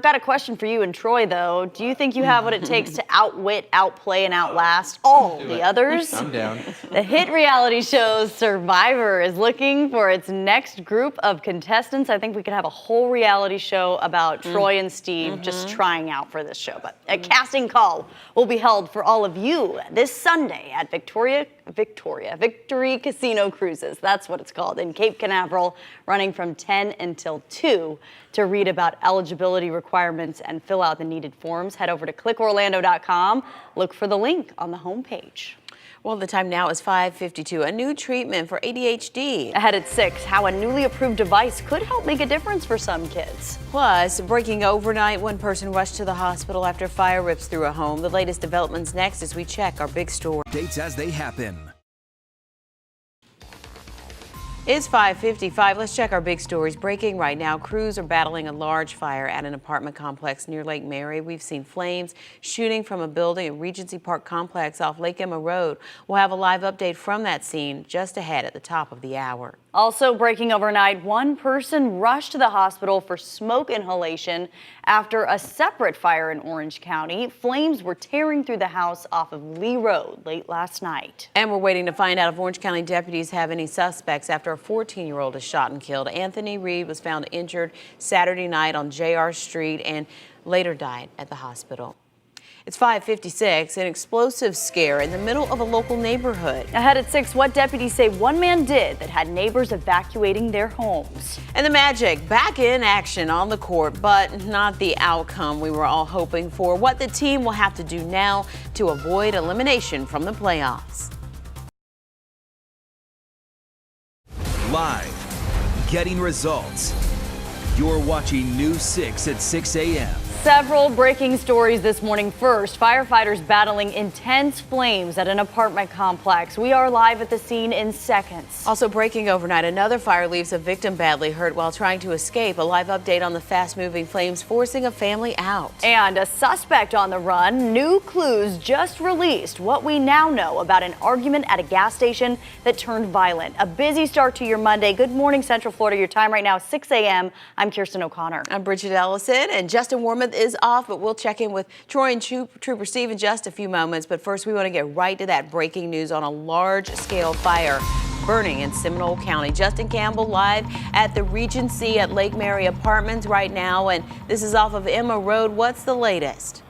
got a question for you and Troy, though. Do you think you have what it takes to outwit, outplay, and outlast all the others? I'm down. The hit reality show Survivor is looking for its next group of contestants. I think we could have a whole reality show about Troy and Steve just trying out for this show. But a casting call will be held for all of you this Sunday at Victory Casino Cruises. That's what it's called, in Cape Canaveral, running from 10 until 2. To read about eligibility requirements and fill out the needed forms, head over to clickorlando.com. Look for the link on the homepage. Well, the time now is 5:52. A new treatment for ADHD. Ahead at 6, how a newly approved device could help make a difference for some kids. Plus, breaking overnight, one person rushed to the hospital after fire rips through a home. The latest developments next as we check our big story. Dates as they happen. It's 5:55. Let's check our big stories. Breaking right now, crews are battling a large fire at an apartment complex near Lake Mary. We've seen flames shooting from a building at Regency Park Complex off Lake Emma Road. We'll have a live update from that scene just ahead at the top of the hour. Also breaking overnight, one person rushed to the hospital for smoke inhalation after a separate fire in Orange County. Flames were tearing through the house off of Lee Road late last night. And we're waiting to find out if Orange County deputies have any suspects after a 14-year-old is shot and killed. Anthony Reed was found injured Saturday night on JR Street and later died at the hospital. It's 5:56, an explosive scare in the middle of a local neighborhood. Ahead at 6, what deputies say one man did that had neighbors evacuating their homes. And the Magic back in action on the court, but not the outcome we were all hoping for. What the team will have to do now to avoid elimination from the playoffs. Live, getting results. You're watching News 6 at 6 a.m. Several breaking stories this morning. First, firefighters battling intense flames at an apartment complex. We are live at the scene in seconds. Also breaking overnight, another fire leaves a victim badly hurt while trying to escape. A live update on the fast-moving flames forcing a family out. And a suspect on the run. New clues just released. What we now know about an argument at a gas station that turned violent. A busy start to your Monday. Good morning, Central Florida. Your time right now is 6 a.m. I'm Kirsten O'Connor. I'm Bridget Ellison, and Justin Wormuth is off, but we'll check in with Troy and Trooper Steve in just a few moments. But first, we want to get right to that breaking news on a large-scale fire burning in Seminole County. Justin Campbell live at the Regency at Lake Mary Apartments right now, and this is off of Emma Road. What's the latest?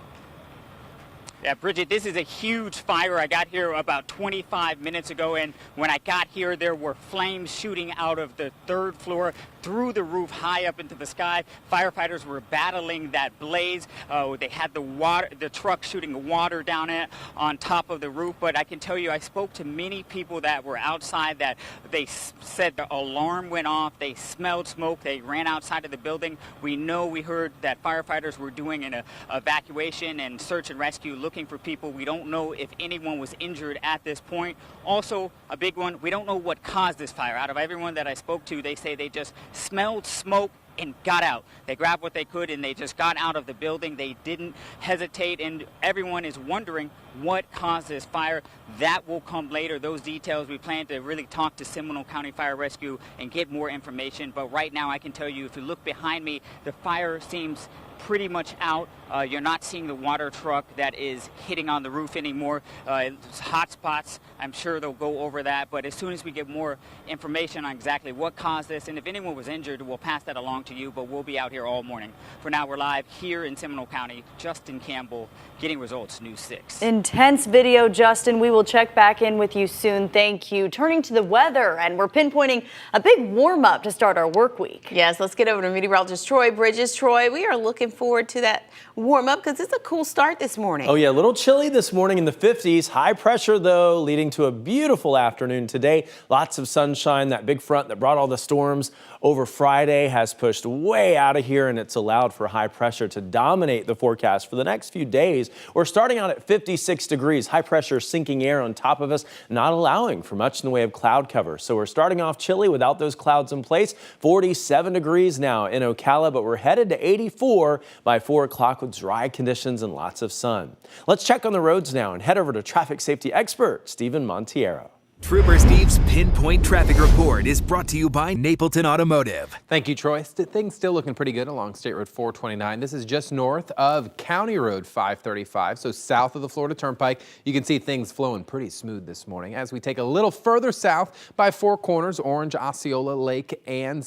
Yeah, Bridget, this is a huge fire. I got here about 25 minutes ago, and when I got here, there were flames shooting out of the 3rd floor through the roof high up into the sky. Firefighters were battling that blaze. They had the truck shooting water down it on top of the roof. But I can tell you, I spoke to many people that were outside that they said the alarm went off. They smelled smoke. They ran outside of the building. We heard that firefighters were doing an evacuation and search and rescue, looking for people. We don't know if anyone was injured at this point. Also, a big one, we don't know what caused this fire. Out of everyone that I spoke to, they say they just smelled smoke and got out. They grabbed what they could and they just got out of the building. They didn't hesitate, and everyone is wondering what caused this fire. That will come later. Those details, we plan to really talk to Seminole County Fire Rescue and get more information. But right now I can tell you, if you look behind me, the fire seems pretty much out. You're not seeing the water truck that is hitting on the roof anymore. Hot spots, I'm sure they'll go over that, but as soon as we get more information on exactly what caused this, and if anyone was injured, we'll pass that along to you, but we'll be out here all morning. For now, we're live here in Seminole County. Justin Campbell, Getting Results, News 6. Intense video, Justin. We will check back in with you soon. Thank you. Turning to the weather, and we're pinpointing a big warm-up to start our work week. Yes, let's get over to meteorologist Troy Bridges. Troy, we are looking forward to that warm up because it's a cool start this morning. Oh yeah, a little chilly this morning in the 50s. High pressure though, leading to a beautiful afternoon today. Lots of sunshine. That big front that brought all the storms over Friday has pushed way out of here, and it's allowed for high pressure to dominate the forecast for the next few days. We're starting out at 56 degrees. High pressure sinking air on top of us, not allowing for much in the way of cloud cover. So we're starting off chilly without those clouds in place. 47 degrees now in Ocala, but we're headed to 84 by 4 o'clock with dry conditions and lots of sun. Let's check on the roads now and head over to traffic safety expert Stephen Montiero. Trooper Steve's Pinpoint Traffic Report is brought to you by Napleton Automotive. Thank you, Troy. Things still looking pretty good along State Road 429. This is just north of County Road 535, so south of the Florida Turnpike. You can see things flowing pretty smooth this morning. As we take a little further south by Four Corners, Orange, Osceola, Lake, and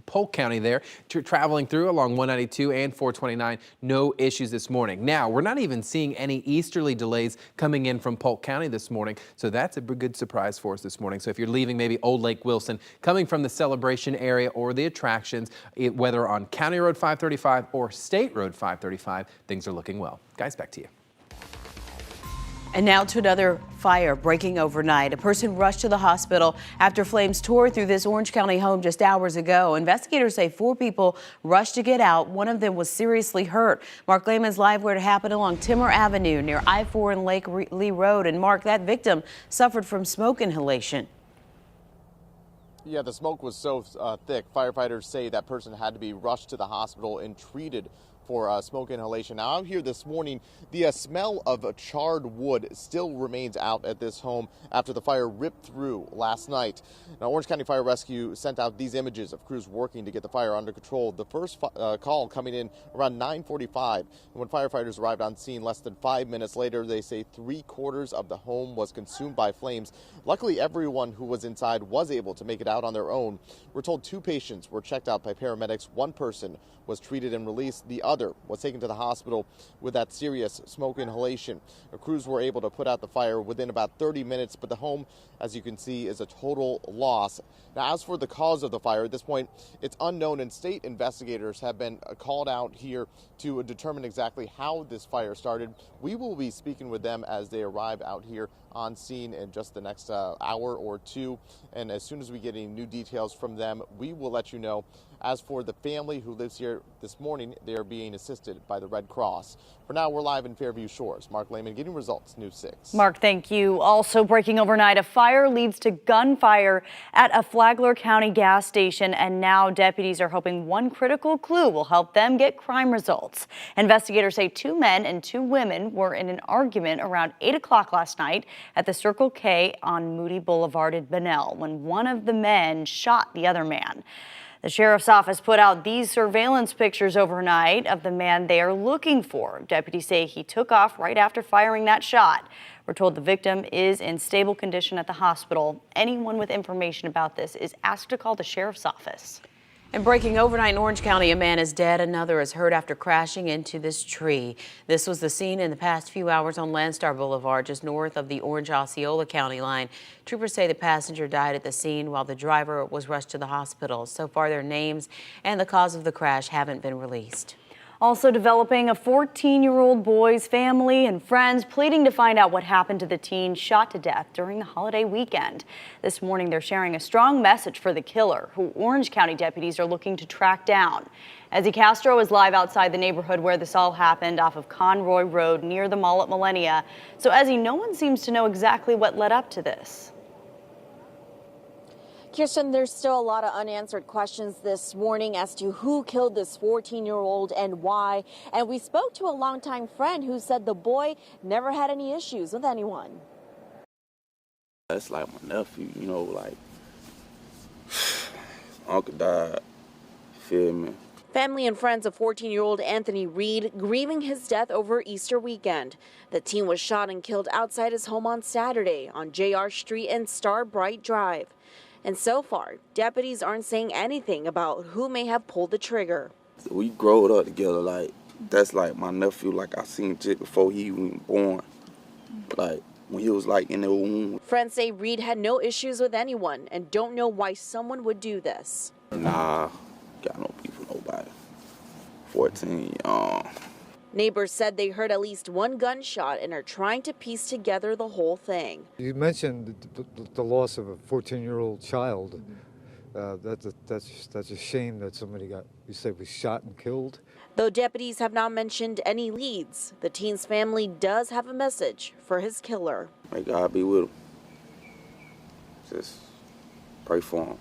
Polk County there, traveling through along 192 and 429. No issues this morning. Now, we're not even seeing any easterly delays coming in from Polk County this morning, so that's a good surprise for us this morning. So if you're leaving maybe Old Lake Wilson, coming from the celebration area or the attractions, whether on County Road 535 or State Road 535, things are looking well. Guys, back to you. And now to another fire breaking overnight. A person rushed to the hospital after flames tore through this Orange County home just hours ago. Investigators say 4 people rushed to get out. One of them was seriously hurt. Mark Lehman's live where it happened along Timmer Avenue near I-4 and Lake Lee Road. And Mark, that victim suffered from smoke inhalation. Yeah, the smoke was so thick. Firefighters say that person had to be rushed to the hospital and treated for smoke inhalation. Now, out here this morning, the smell of charred wood still remains out at this home after the fire ripped through last night. Now, Orange County Fire Rescue sent out these images of crews working to get the fire under control. The first call coming in around 9:45. And when firefighters arrived on scene less than 5 minutes later, they say 3/4 of the home was consumed by flames. Luckily, everyone who was inside was able to make it out on their own. We're told 2 patients were checked out by paramedics. 1 person was treated and released. The other was taken to the hospital with that serious smoke inhalation. The crews were able to put out the fire within about 30 minutes, but the home, as you can see, is a total loss. Now, as for the cause of the fire, at this point, it's unknown, and state investigators have been called out here to determine exactly how this fire started. We will be speaking with them as they arrive out here on scene in just the next hour or 2. And as soon as we get any new details from them, we will let you know. As for the family who lives here this morning, they are being assisted by the Red Cross. For now, we're live in Fairview Shores. Mark Lehman, getting results, News 6. Mark, thank you. Also breaking overnight, a fire leads to gunfire at a Flagler County gas station, and now deputies are hoping one critical clue will help them get crime results. Investigators say 2 men and 2 women were in an argument around 8 o'clock last night at the Circle K on Moody Boulevard in Bunnell when one of the men shot the other man. The sheriff's office put out these surveillance pictures overnight of the man they are looking for. Deputies say he took off right after firing that shot. We're told the victim is in stable condition at the hospital. Anyone with information about this is asked to call the sheriff's office. And breaking overnight in Orange County, a man is dead. Another is hurt after crashing into this tree. This was the scene in the past few hours on Landstar Boulevard, just north of the Orange-Osceola County line. Troopers say the passenger died at the scene while the driver was rushed to the hospital. So far, their names and the cause of the crash haven't been released. Also developing, a 14-year-old boy's family and friends pleading to find out what happened to the teen shot to death during the holiday weekend. This morning, they're sharing a strong message for the killer, who Orange County deputies are looking to track down. Ezzy Castro is live outside the neighborhood where this all happened off of Conroy Road near the mall at Millennia. So, Ezzy, no one seems to know exactly what led up to this. Kirsten, there's still a lot of unanswered questions this morning as to who killed this 14-year-old and why. And we spoke to a longtime friend who said the boy never had any issues with anyone. That's like my nephew, you know, like, uncle died, feel me? Family and friends of 14-year-old Anthony Reed grieving his death over Easter weekend. The teen was shot and killed outside his home on Saturday on JR Street and Star Bright Drive. And so far, deputies aren't saying anything about who may have pulled the trigger. We growed up together, like, that's like my nephew, like I seen Jit before he even born. Like, when he was like in the womb. Friends say Reed had no issues with anyone and don't know why someone would do this. Nah, got no beef with nobody. 14, Neighbors said they heard at least one gunshot and are trying to piece together the whole thing. You mentioned the loss of a 14-year-old child. That's a shame that somebody was shot and killed. Though deputies have not mentioned any leads, the teen's family does have a message for his killer. May God be with him. Just pray for him.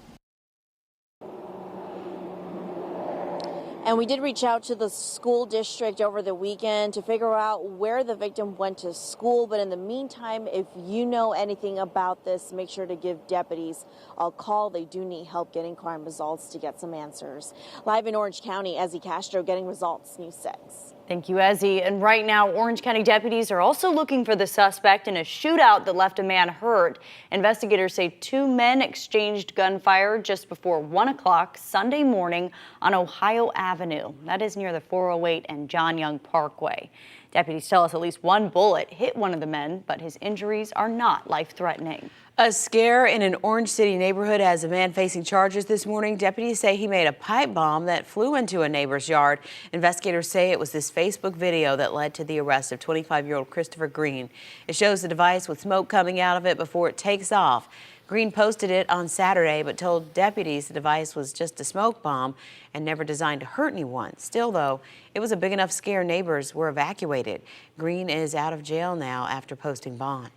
And we did reach out to the school district over the weekend to figure out where the victim went to school. But in the meantime, if you know anything about this, make sure to give deputies a call. They do need help getting crime results to get some answers. Live in Orange County, Ezzy Castro getting results, News 6. Thank you, Ezzy. And right now, Orange County deputies are also looking for the suspect in a shootout that left a man hurt. Investigators say 2 men exchanged gunfire just before 1 o'clock Sunday morning on Ohio Avenue. That is near the 408 and John Young Parkway. Deputies tell us at least 1 bullet hit one of the men, but his injuries are not life-threatening. A scare in an Orange City neighborhood has a man facing charges this morning. Deputies say he made a pipe bomb that flew into a neighbor's yard. Investigators say it was this Facebook video that led to the arrest of 25-year-old Christopher Green. It shows the device with smoke coming out of it before it takes off. Green posted it on Saturday, but told deputies the device was just a smoke bomb and never designed to hurt anyone. Still, though, it was a big enough scare neighbors were evacuated. Green is out of jail now after posting bond.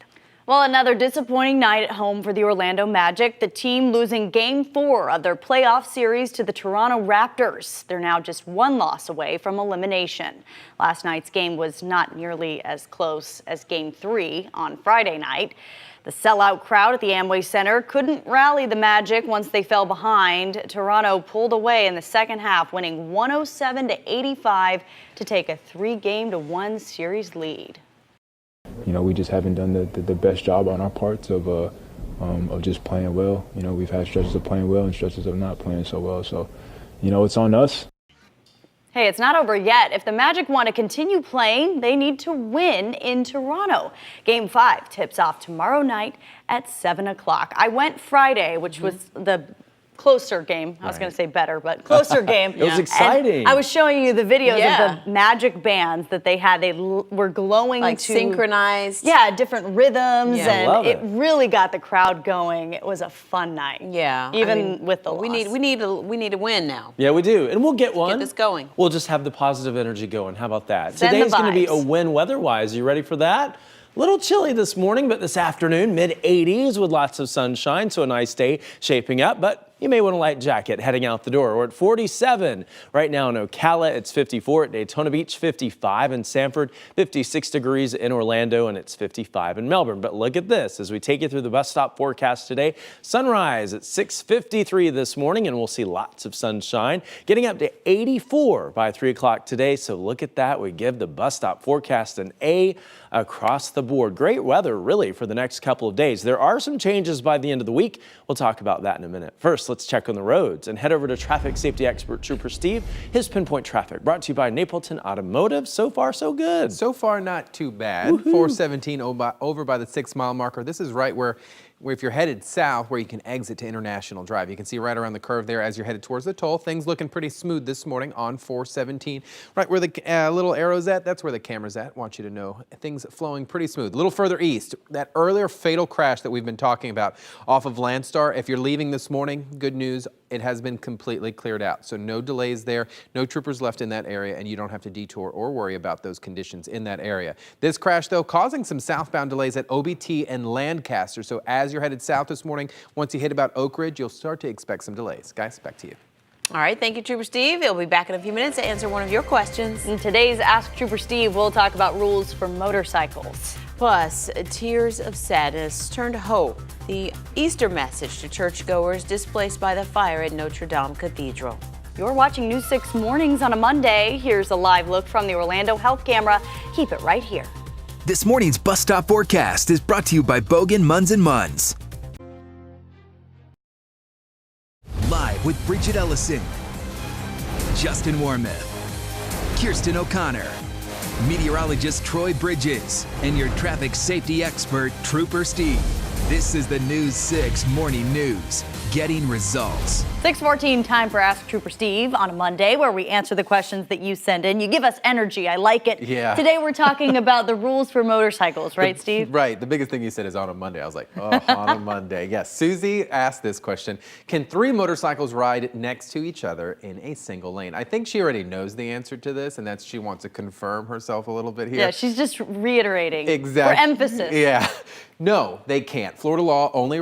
Well, another disappointing night at home for the Orlando Magic, the team losing Game 4 of their playoff series to the Toronto Raptors. They're now just 1 loss away from elimination. Last night's game was not nearly as close as Game 3 on Friday night. The sellout crowd at the Amway Center couldn't rally the Magic once they fell behind. Toronto pulled away in the second half, winning 107-85 to take a 3-1 series lead. You know, we just haven't done the best job on our parts of just playing well. You know, we've had stretches of playing well and stretches of not playing so well. So, you know, it's on us. Hey, it's not over yet. If the Magic want to continue playing, they need to win in Toronto. Game 5 tips off tomorrow night at 7 o'clock. I went Friday, which was the closer game. I was going to say better, but closer game. It was exciting. And I was showing you the videos of the Magic bands that they had. They were glowing like to synchronized. Yeah, different rhythms, and it really got the crowd going. It was a fun night. Yeah, even with the loss. We need a win now. Yeah, we do, and we'll get one. Get this going. We'll just have the positive energy going. How about that? Send Today's the going to be a vibes. win weather-wise. You ready for that? A little chilly this morning, but this afternoon, mid-80s with lots of sunshine, so a nice day shaping up. But you may want a light jacket heading out the door. We're at 47 right now in Ocala. It's 54 at Daytona Beach, 55 in Sanford, 56 degrees in Orlando, and it's 55 in Melbourne. But look at this as we take you through the bus stop forecast today. Sunrise at 6:53 this morning, and we'll see lots of sunshine, getting up to 84 by 3 o'clock today. So look at that. We give the bus stop forecast an A across the board. Great weather, really, for the next couple of days. There are some changes by the end of the week. We'll talk about that in a minute. First, let's check on the roads and head over to traffic safety expert Trooper Steve. His Pinpoint Traffic brought to you by Napleton Automotive. So far, so good. So far, not too bad. 417 over by the 6-mile marker. This is right where if you're headed south, where you can exit to International Drive. You can see right around the curve there as you're headed towards the toll. Things looking pretty smooth this morning on 417. Right where the little arrow's at, that's where the camera's at. Want you to know things flowing pretty smooth. A little further east, that earlier fatal crash that we've been talking about off of Landstar. If you're leaving this morning, good news, it has been completely cleared out. So no delays there, no troopers left in that area, and you don't have to detour or worry about those conditions in that area. This crash, though, causing some southbound delays at OBT and Lancaster. So as you're headed south this morning, once you hit about Oak Ridge, you'll start to expect some delays. Guys, back to you. All right, thank you, Trooper Steve. He'll be back in a few minutes to answer one of your questions. In today's Ask Trooper Steve, we'll talk about rules for motorcycles. Plus, tears of sadness turn to hope. The Easter message to churchgoers displaced by the fire at Notre Dame Cathedral. You're watching News 6 Mornings on a Monday. Here's a live look from the Orlando Health Camera. Keep it right here. This morning's bus stop forecast is brought to you by Bogan Munz & Munz. Live with Bridget Ellison, Justin Warmoth, Kirsten O'Connor, meteorologist Troy Bridges, and your traffic safety expert, Trooper Steve. This is the News 6 Morning News. Getting results. 6:14, time for Ask Trooper Steve on a Monday, where we answer the questions that you send in. You give us energy. I like it. Yeah. Today we're talking about the rules for motorcycles, right, Steve? Right. The biggest thing you said is on a Monday. I was like, oh, on a Monday. Yes. Susie asked this question. Can 3 motorcycles ride next to each other in a single lane? I think she already knows the answer to this, and that's she wants to confirm herself a little bit here. Yeah, she's just reiterating. Exactly. For emphasis. Yeah. No, they can't. Florida law only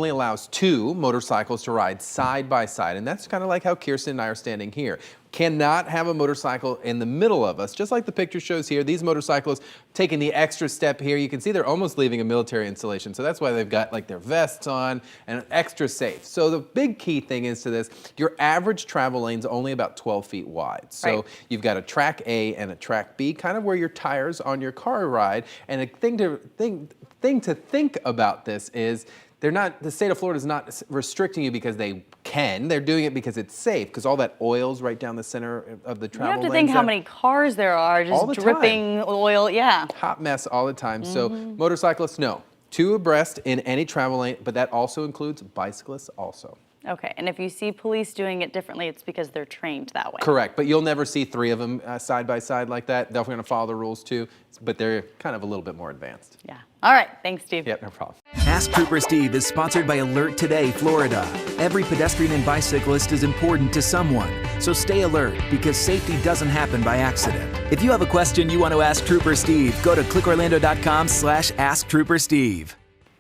allows 2 motorcycles motorcycles to ride side by side, and that's kind of like how Kirsten and I are standing here. Cannot have a motorcycle in the middle of us, just like the picture shows here. These motorcyclists taking the extra step here. You can see they're almost leaving a military installation, so that's why they've got like their vests on and extra safe. So the big key thing is to this, your average travel lane's only about 12 feet wide. So you've got a track A and a track B, kind of where your tires on your car ride. And a thing to think about this is the state of Florida is not restricting you because they can. They're doing it because it's safe, because all that oil's right down the center of the travel lanes. You have to think how many cars there are just dripping oil. Yeah. Hot mess all the time. So motorcyclists, no. 2 abreast in any travel lane, but that also includes bicyclists also. Okay, and if you see police doing it differently, it's because they're trained that way. Correct, but you'll never see 3 of them side by side like that. They're going to follow the rules too, but they're kind of a little bit more advanced. Yeah. All right, thanks, Steve. Yep, no problem. Ask Trooper Steve is sponsored by Alert Today, Florida. Every pedestrian and bicyclist is important to someone, so stay alert because safety doesn't happen by accident. If you have a question you want to ask Trooper Steve, go to clickorlando.com/AskTrooperSteve.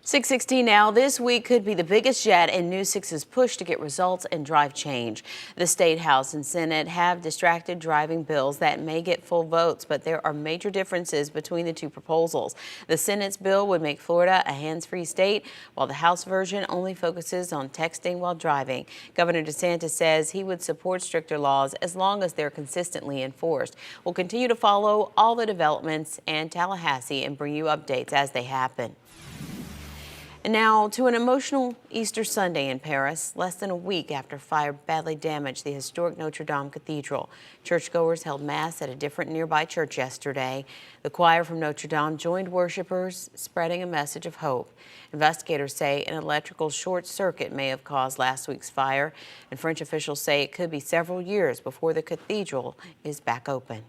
6:16 now. This week could be the biggest yet in News 6's push to get results and drive change. The State House and Senate have distracted driving bills that may get full votes, but there are major differences between the 2 proposals. The Senate's bill would make Florida a hands-free state, while the House version only focuses on texting while driving. Governor DeSantis says he would support stricter laws as long as they're consistently enforced. We'll continue to follow all the developments in Tallahassee and bring you updates as they happen. And now to an emotional Easter Sunday in Paris, less than a week after fire badly damaged the historic Notre Dame Cathedral. Churchgoers held Mass at a different nearby church yesterday. The choir from Notre Dame joined worshipers, spreading a message of hope. Investigators say an electrical short circuit may have caused last week's fire, and French officials say it could be several years before the cathedral is back open.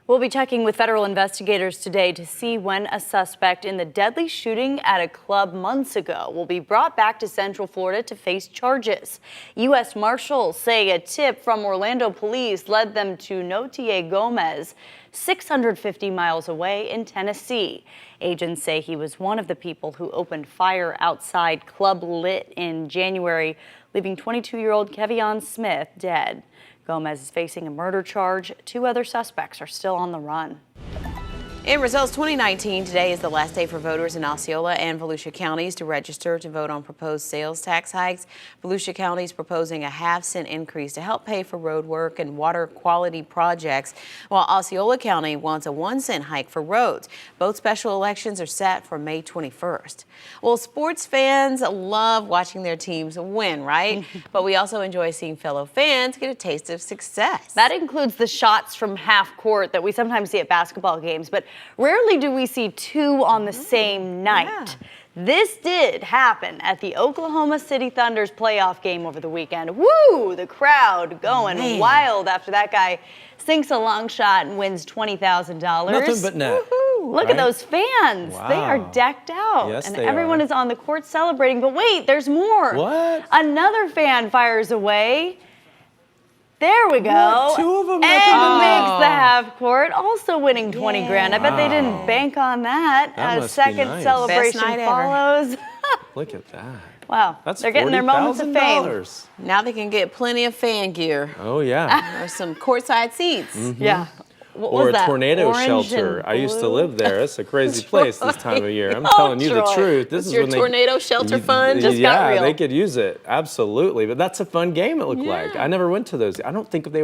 We'll be checking with federal investigators today to see when a suspect in the deadly shooting at a club months ago will be brought back to Central Florida to face charges. U.S. Marshals say a tip from Orlando police led them to Notier Gomez, 650 miles away in Tennessee. Agents say he was one of the people who opened fire outside Club Lit in January, leaving 22-year-old Kevion Smith dead. Gomez is facing a murder charge. 2 other suspects are still on the run. In results 2019, today is the last day for voters in Osceola and Volusia counties to register to vote on proposed sales tax hikes. Volusia County is proposing a half-cent increase to help pay for road work and water quality projects, while Osceola County wants a 1-cent hike for roads. Both special elections are set for May 21st. Well, sports fans love watching their teams win, right? But we also enjoy seeing fellow fans get a taste of success. That includes the shots from half court that we sometimes see at basketball games, but rarely do we see 2 on the same night. Yeah. This did happen at the Oklahoma City Thunder's playoff game over the weekend. Woo! The crowd going wild after that guy sinks a long shot and wins $20,000. Nothing but net. Look at those fans. Wow. They are decked out. Yes, and they everyone are. is on the court celebrating. But wait, there's more. What? Another fan fires away. There we go. What? 2 of them. And makes the half court, also winning 20 grand. I bet they didn't bank on that. That A must second be nice. celebration Best night follows. Look at that. Wow. That's They're getting their moments of fame. $40,000. Now they can get plenty of fan gear. Oh, yeah. Or some courtside seats. Yeah. What Or was a that? tornado Orange shelter. and I used to blue? live there. It's a crazy place this time of year. I'm Oh, telling you the Troy. truth. This It's is your when tornado shelter fund just yeah, got real. they could use it. Absolutely. But that's a fun game, it looked like. I never went to those. I don't think they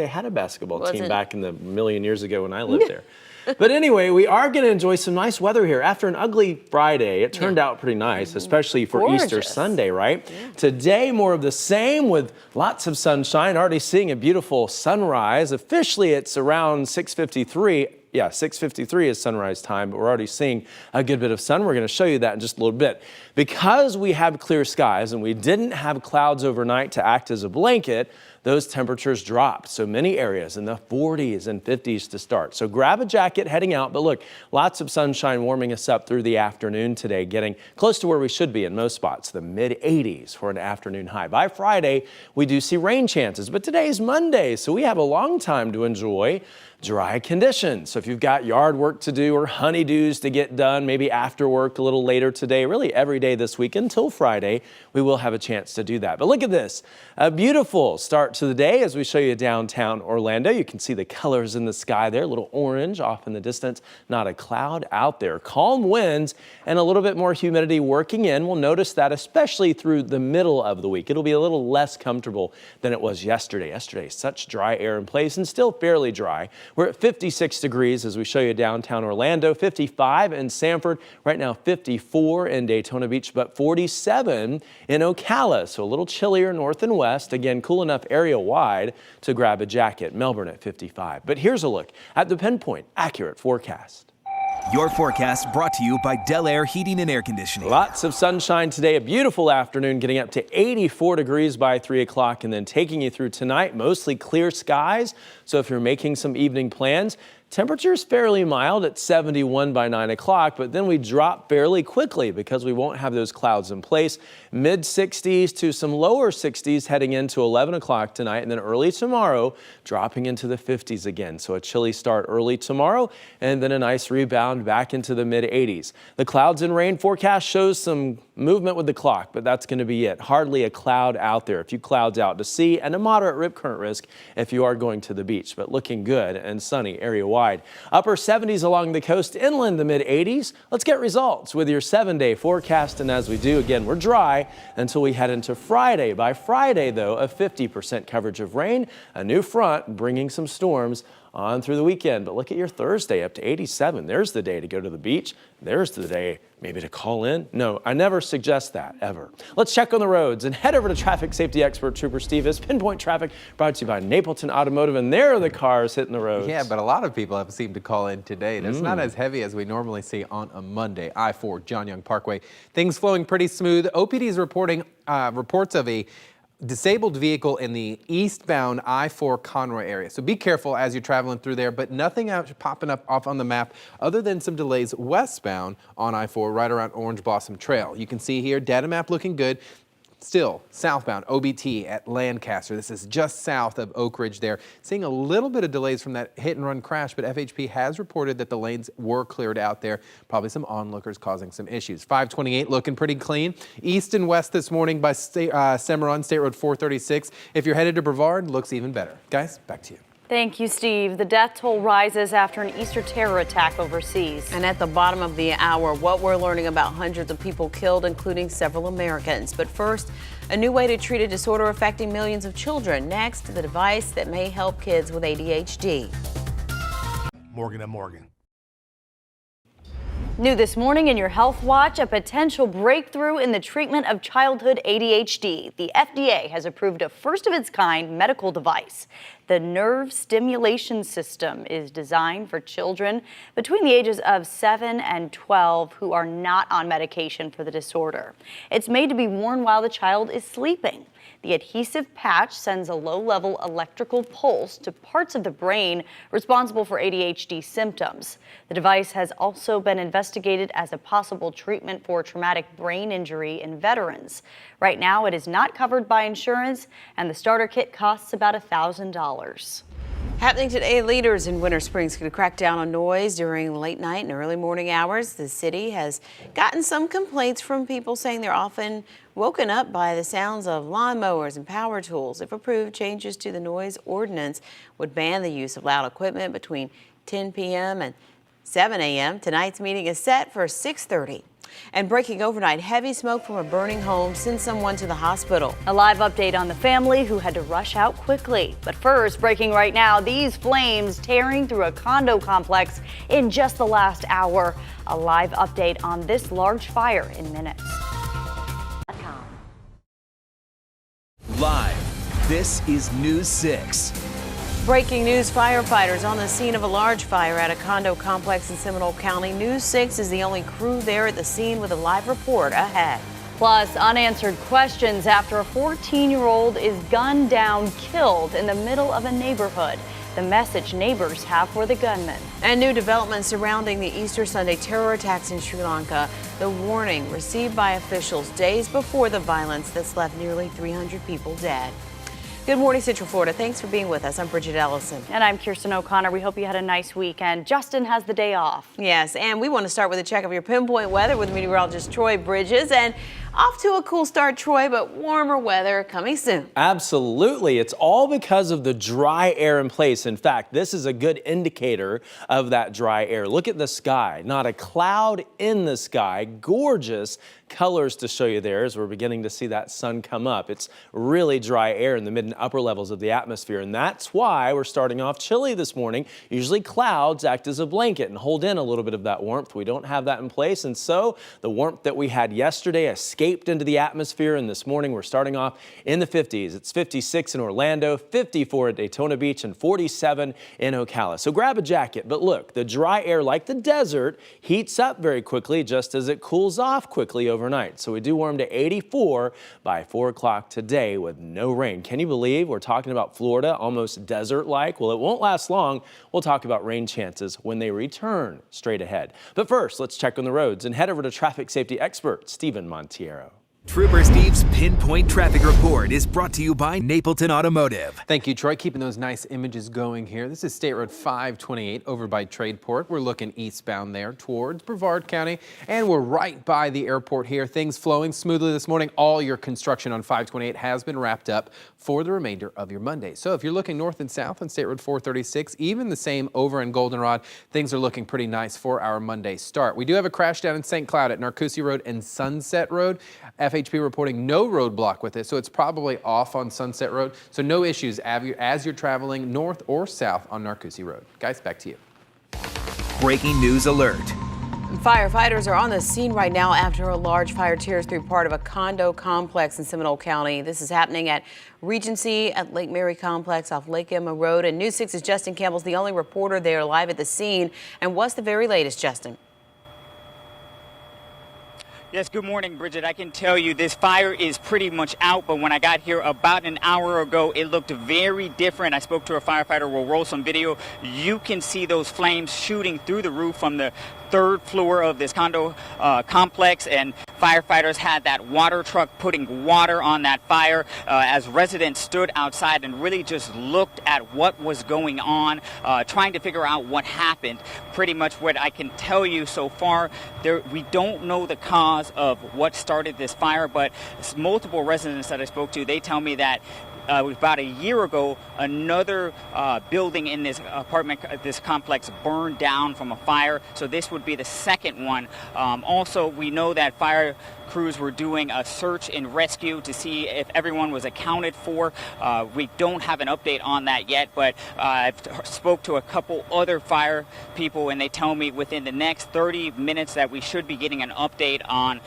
had a basketball team back in the million years ago when I lived there. But anyway, we are going to enjoy some nice weather here. After an ugly Friday, it turned out pretty nice, especially for Easter Sunday, right? Yeah. Today, more of the same with lots of sunshine. Already seeing a beautiful sunrise. Officially, it's around 6:53. Yeah, 6:53 is sunrise time, but we're already seeing a good bit of sun. We're going to show you that in just a little bit. Because we have clear skies and we didn't have clouds overnight to act as a blanket, those temperatures dropped. So many areas in the 40s and 50s to start. So grab a jacket heading out. But look, lots of sunshine warming us up through the afternoon today, getting close to where we should be in most spots, the mid-80s for an afternoon high. By Friday, we do see rain chances, but today's Monday, so we have a long time to enjoy dry conditions. So if you've got yard work to do or honeydews to get done, maybe after work a little later today, really every day this week until Friday, we will have a chance to do that. But look at this, a beautiful start to the day as we show you downtown Orlando. You can see the colors in the sky there, a little orange off in the distance, not a cloud out there. Calm winds and a little bit more humidity working in. We'll notice that especially through the middle of the week. It'll be a little less comfortable than it was yesterday. Yesterday, such dry air in place and still fairly dry. We're at 56 degrees as we show you downtown Orlando, 55 in Sanford, right now 54 in Daytona Beach, but 47 in Ocala. So a little chillier north and west. Again, cool enough area wide to grab a jacket. Melbourne at 55. But here's a look at the Pinpoint Accurate Forecast. Your forecast brought to you by Del Air Heating and Air Conditioning. Lots of sunshine today, a beautiful afternoon, getting up to 84 degrees by 3 o'clock and then taking you through tonight, mostly clear skies. So if you're making some evening plans, temperatures fairly mild at 71 by 9 o'clock, but then we drop fairly quickly because we won't have those clouds in place. Mid 60s to some lower 60s heading into 11 o'clock tonight, and then early tomorrow dropping into the 50s again. So a chilly start early tomorrow and then a nice rebound back into the mid 80s. The clouds and rain forecast shows some movement with the clock, but that's going to be it. Hardly a cloud out there. A few clouds out to sea and a moderate rip current risk if you are going to the beach, but looking good and sunny area wide. Upper 70s along the coast, inland the mid 80s. Let's get results with your 7-day forecast. And as we do, again, we're dry until we head into Friday. By Friday, though, a 50% coverage of rain, a new front bringing some storms on through the weekend. But look at your Thursday up to 87. There's the day to go to the beach. There's the day maybe to call in. No, I never suggest that, ever. Let's check on the roads and head over to traffic safety expert Trooper Steve. Pinpoint Traffic brought to you by Napleton Automotive, and there are the cars hitting the roads. Yeah, but a lot of people have seemed to call in today. That's not as heavy as we normally see on a Monday. I-4 John Young Parkway. Things flowing pretty smooth. OPD is reporting reports of a disabled vehicle in the eastbound I-4 Conroy area. So be careful as you're traveling through there, but nothing out popping up off on the map other than some delays westbound on I-4 right around Orange Blossom Trail. You can see here, data map looking good. Still southbound OBT at Lancaster. This is just south of Oak Ridge there. Seeing a little bit of delays from that hit and run crash, but FHP has reported that the lanes were cleared out there. Probably some onlookers causing some issues. 528 looking pretty clean. East and west this morning by Cimarron, State Road 436. If you're headed to Brevard, looks even better. Guys, back to you. Thank you, Steve. The death toll rises after an Easter terror attack overseas. And at the bottom of the hour, what we're learning about hundreds of people killed, including several Americans. But first, a new way to treat a disorder affecting millions of children. Next, the device that may help kids with ADHD. Morgan & Morgan. New this morning in your Health Watch, a potential breakthrough in the treatment of childhood ADHD. The FDA has approved a first-of-its-kind medical device. The nerve stimulation system is designed for children between the ages of 7 and 12 who are not on medication for the disorder. It's made to be worn while the child is sleeping. The adhesive patch sends a low-level electrical pulse to parts of the brain responsible for ADHD symptoms. The device has also been investigated as a possible treatment for traumatic brain injury in veterans. Right now, it is not covered by insurance, and the starter kit costs about $1,000. Happening today, leaders in Winter Springs could crack down on noise during late night and early morning hours. The city has gotten some complaints from people saying they're often woken up by the sounds of lawnmowers and power tools. If approved, changes to the noise ordinance would ban the use of loud equipment between 10 p.m. and 7 a.m. Tonight's meeting is set for 6:30. And breaking overnight, heavy smoke from a burning home sends someone to the hospital. A live update on the family who had to rush out quickly. But first, breaking right now, these flames tearing through a condo complex in just the last hour. A live update on this large fire in minutes. Live, this is News 6. Breaking news, firefighters on the scene of a large fire at a condo complex in Seminole County. News 6 is the only crew there at the scene with a live report ahead. Plus, unanswered questions after a 14-year-old is gunned down, killed in the middle of a neighborhood. The message neighbors have for the gunman. And new developments surrounding the Easter Sunday terror attacks in Sri Lanka. The warning received by officials days before the violence that's left nearly 300 people dead. Good morning, Central Florida. Thanks for being with us. I'm Bridget Ellison. And I'm Kirsten O'Connor. We hope you had a nice weekend. Justin has the day off. Yes, and we want to start with a check of your pinpoint weather with meteorologist Troy Bridges. And off to a cool start, Troy, but warmer weather coming soon. Absolutely. It's all because of the dry air in place. In fact, this is a good indicator of that dry air. Look at the sky. Not a cloud in the sky. Gorgeous colors to show you there as we're beginning to see that sun come up. It's really dry air in the mid and upper levels of the atmosphere, and that's why we're starting off chilly this morning. Usually clouds act as a blanket and hold in a little bit of that warmth. We don't have that in place, and so the warmth that we had yesterday escaped into the atmosphere, and this morning we're starting off in the 50s. It's 56 in Orlando, 54 at Daytona Beach, and 47 in Ocala. So grab a jacket, but look, the dry air, like the desert, heats up very quickly just as it cools off quickly overnight. So we do warm to 84 by 4 o'clock today with no rain. Can you believe we're talking about Florida, almost desert-like? Well, it won't last long. We'll talk about rain chances when they return straight ahead. But first, let's check on the roads and head over to traffic safety expert Stephen Montiero. Trooper Steve's Pinpoint Traffic Report is brought to you by Napleton Automotive. Thank you, Troy. Keeping those nice images going here. This is State Road 528 over by Tradeport. We're looking eastbound there towards Brevard County, and we're right by the airport here. Things flowing smoothly this morning. All your construction on 528 has been wrapped up for the remainder of your Monday. So if you're looking north and south on State Road 436, even the same over in Goldenrod, things are looking pretty nice for our Monday start. We do have a crash down in St. Cloud at Narcoossee Road and Sunset Road. FHP reporting no roadblock with it, so it's probably off on Sunset Road. So no issues as you're traveling north or south on Narcoossee Road. Guys, back to you. Breaking news alert. Firefighters are on the scene right now after a large fire tears through part of a condo complex in Seminole County. This is happening at Regency at Lake Mary Complex off Lake Emma Road. And News 6's Justin Campbell's the only reporter there live at the scene. And what's the very latest, Justin? Yes, good morning, Bridget. I can tell you this fire is pretty much out, but when I got here about an hour ago, it looked very different. I spoke to a firefighter. We'll roll some video. You can see those flames shooting through the roof from the third floor of this condo complex, and firefighters had that water truck putting water on that fire as residents stood outside and really just looked at what was going on, trying to figure out what happened. Pretty much what I can tell you so far, we don't know the cause of what started this fire, but multiple residents that I spoke to, they tell me that about a year ago, another building in this this complex burned down from a fire. So this would be the second one. Also, we know that fire crews were doing a search and rescue to see if everyone was accounted for. We don't have an update on that yet, but I've spoke to a couple other fire people, and they tell me within the next 30 minutes that we should be getting an update on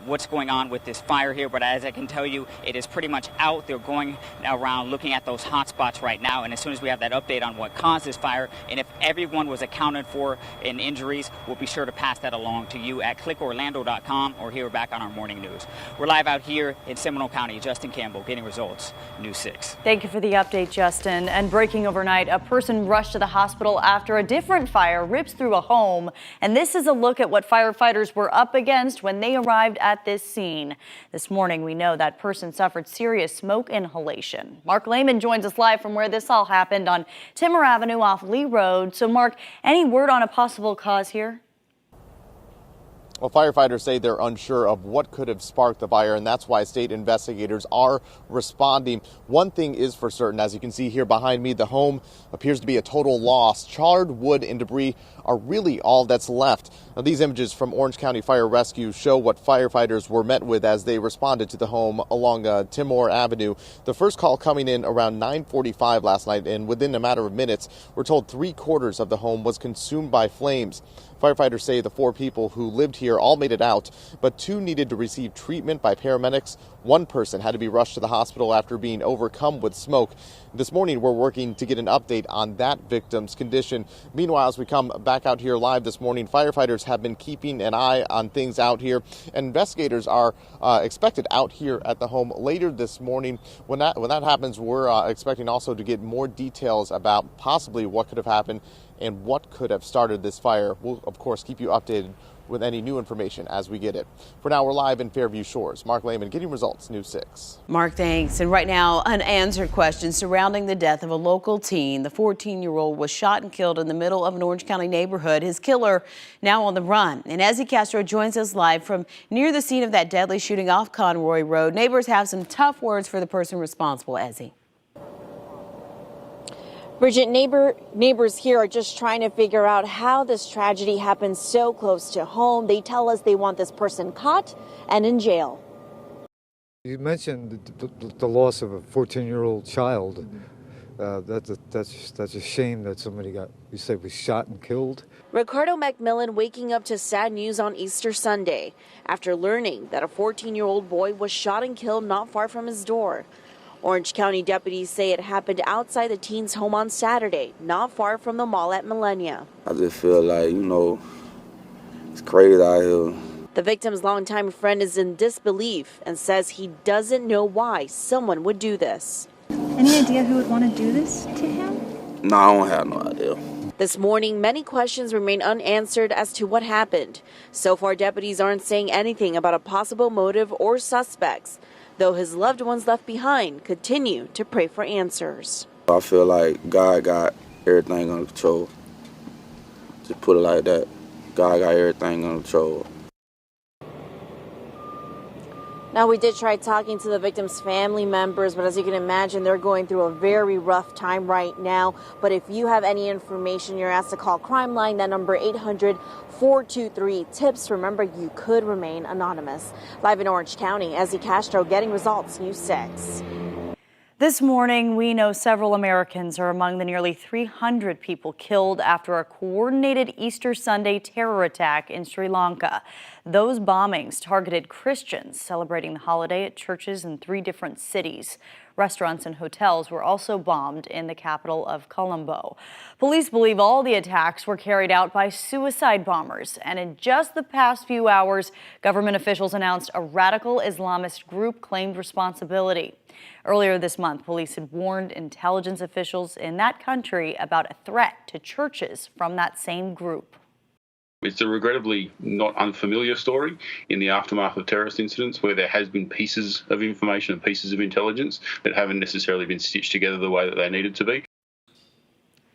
what's going on with this fire here. But as I can tell you, it is pretty much out. They're going around looking at those hot spots right now, and as soon as we have that update on what caused this fire and if everyone was accounted for in injuries, we'll be sure to pass that along to you at clickorlando.com or here back on our morning news. We're live out here in Seminole County. Justin Campbell getting results, News 6. Thank you for the update, Justin. And breaking overnight, a person rushed to the hospital after a different fire rips through a home. And this is a look at what firefighters were up against when they arrived at this scene. This morning, we know that person suffered serious smoke inhalation. Mark Lehman joins us live from where this all happened on Timmer Avenue off Lee Road. So, Mark, any word on a possible cause here? Well, firefighters say they're unsure of what could have sparked the fire, and that's why state investigators are responding. One thing is for certain, as you can see here behind me, the home appears to be a total loss. Charred wood and debris are really all that's left. Now, these images from Orange County Fire Rescue show what firefighters were met with as they responded to the home along Timor Avenue. The first call coming in around 9:45 last night, and within a matter of minutes, we're told 3/4 of the home was consumed by flames. Firefighters say the 4 people who lived here all made it out, but 2 needed to receive treatment by paramedics. 1 person had to be rushed to the hospital after being overcome with smoke. This morning, we're working to get an update on that victim's condition. Meanwhile, as we come back out here live this morning, firefighters have been keeping an eye on things out here, and investigators are expected out here at the home later this morning. When that happens, we're expecting also to get more details about possibly what could have happened and what could have started this fire. We'll of course, keep you updated with any new information as we get it. For now, we're live in Fairview Shores. Mark Lehman getting results, News 6. Mark, thanks. And right now, unanswered questions surrounding the death of a local teen. The 14-year-old was shot and killed in the middle of an Orange County neighborhood. His killer now on the run. And Ezzy Castro joins us live from near the scene of that deadly shooting off Conroy Road. Neighbors have some tough words for the person responsible, Ezzy. Bridget, neighbors here are just trying to figure out how this tragedy happened so close to home. They tell us they want this person caught and in jail. You mentioned the loss of a 14-year-old child. That's a shame that somebody was shot and killed. Ricardo McMillan waking up to sad news on Easter Sunday after learning that a 14-year-old boy was shot and killed not far from his door. Orange County deputies say it happened outside the teen's home on Saturday, not far from the mall at Millennia. I just feel like, it's crazy out here. The victim's longtime friend is in disbelief and says he doesn't know why someone would do this. Any idea who would want to do this to him? No, I don't have no idea. This morning, many questions remain unanswered as to what happened. So far, deputies aren't saying anything about a possible motive or suspects, though his loved ones left behind continue to pray for answers. I feel like God got everything under control. Just put it like that. God got everything under control. Now, we did try talking to the victim's family members, but as you can imagine, they're going through a very rough time right now. But if you have any information, you're asked to call Crime Line, that number 800-423-TIPS. Remember, you could remain anonymous. Live in Orange County, Ezzy Castro getting results, News 6. This morning, we know several Americans are among the nearly 300 people killed after a coordinated Easter Sunday terror attack in Sri Lanka. Those bombings targeted Christians celebrating the holiday at churches in 3 different cities. Restaurants and hotels were also bombed in the capital of Colombo. Police believe all the attacks were carried out by suicide bombers. And in just the past few hours, government officials announced a radical Islamist group claimed responsibility. Earlier this month, police had warned intelligence officials in that country about a threat to churches from that same group. It's a regrettably not unfamiliar story in the aftermath of terrorist incidents where there has been pieces of information and pieces of intelligence that haven't necessarily been stitched together the way that they needed to be.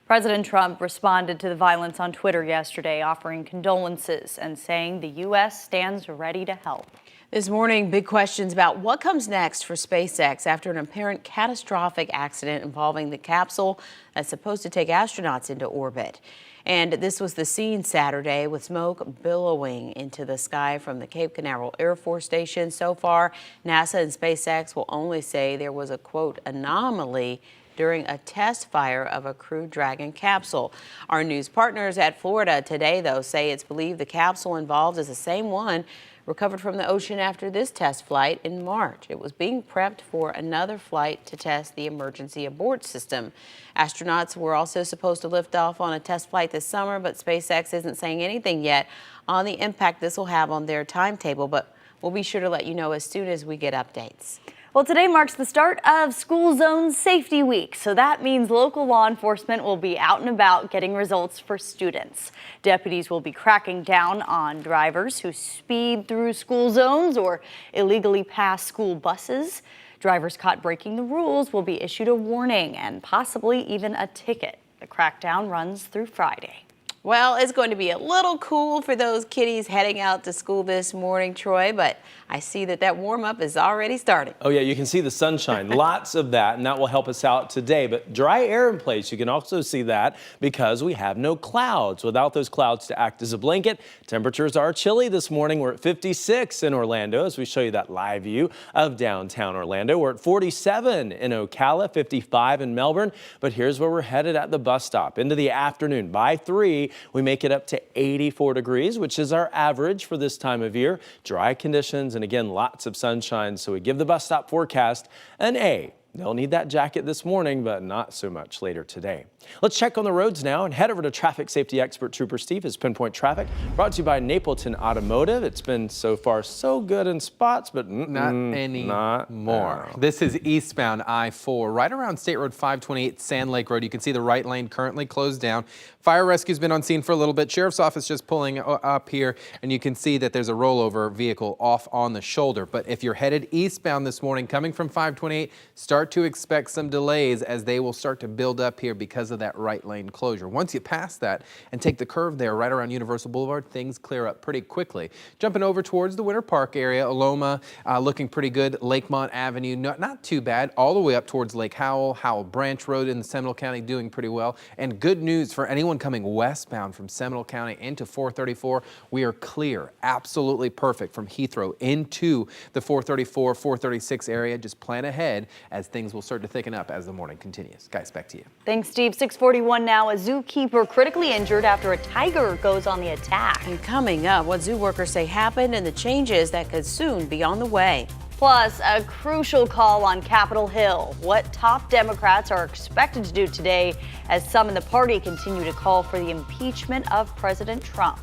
President Trump responded to the violence on Twitter yesterday, offering condolences and saying the U.S. stands ready to help. This morning, big questions about what comes next for SpaceX after an apparent catastrophic accident involving the capsule that's supposed to take astronauts into orbit. And this was the scene Saturday with smoke billowing into the sky from the Cape Canaveral Air Force Station. So far, NASA and SpaceX will only say there was a, quote, anomaly during a test fire of a Crew Dragon capsule. Our news partners at Florida Today, though, say it's believed the capsule involved is the same one recovered from the ocean after this test flight in March. It was being prepped for another flight to test the emergency abort system. Astronauts were also supposed to lift off on a test flight this summer, but SpaceX isn't saying anything yet on the impact this will have on their timetable, but we'll be sure to let you know as soon as we get updates. Well, today marks the start of School Zone Safety Week, so that means local law enforcement will be out and about getting results for students. Deputies will be cracking down on drivers who speed through school zones or illegally pass school buses. Drivers caught breaking the rules will be issued a warning and possibly even a ticket. The crackdown runs through Friday. Well, it's going to be a little cool for those kiddies heading out to school this morning, Troy, but I see that warm-up is already starting. Oh, yeah, you can see the sunshine. Lots of that, and that will help us out today. But dry air in place, you can also see that because we have no clouds. Without those clouds to act as a blanket, temperatures are chilly this morning. We're at 56 in Orlando as we show you that live view of downtown Orlando. We're at 47 in Ocala, 55 in Melbourne. But here's where we're headed at the bus stop. Into the afternoon, by 3, we make it up to 84 degrees, which is our average for this time of year. Dry conditions and again, lots of sunshine. So we give the bus stop forecast an A. They'll need that jacket this morning, but not so much later today. Let's check on the roads now and head over to traffic safety expert Trooper Steve. His Pinpoint Traffic brought to you by Napleton Automotive. It's been so far so good in spots, but not anymore. No. This is eastbound I-4, right around State Road 528, Sand Lake Road. You can see the right lane currently closed down. Fire rescue's been on scene for a little bit. Sheriff's office just pulling up here, and you can see that there's a rollover vehicle off on the shoulder. But if you're headed eastbound this morning, coming from 528, start to expect some delays as they will start to build up here because of that right lane closure. Once you pass that and take the curve there right around Universal Boulevard, things clear up pretty quickly. Jumping over towards the Winter Park area, Aloma looking pretty good. Lakemont Avenue, not too bad. All the way up towards Lake Howell, Howell Branch Road in the Seminole County doing pretty well. And good news for anyone coming westbound from Seminole County into 434, we are clear, absolutely perfect from Heathrow into the 434, 436 area. Just plan ahead as things will start to thicken up as the morning continues. Guys, back to you. Thanks, Steve. 6:41 now. A zookeeper critically injured after a tiger goes on the attack. And coming up, what zoo workers say happened and the changes that could soon be on the way. Plus, a crucial call on Capitol Hill. What top Democrats are expected to do today as some in the party continue to call for the impeachment of President Trump.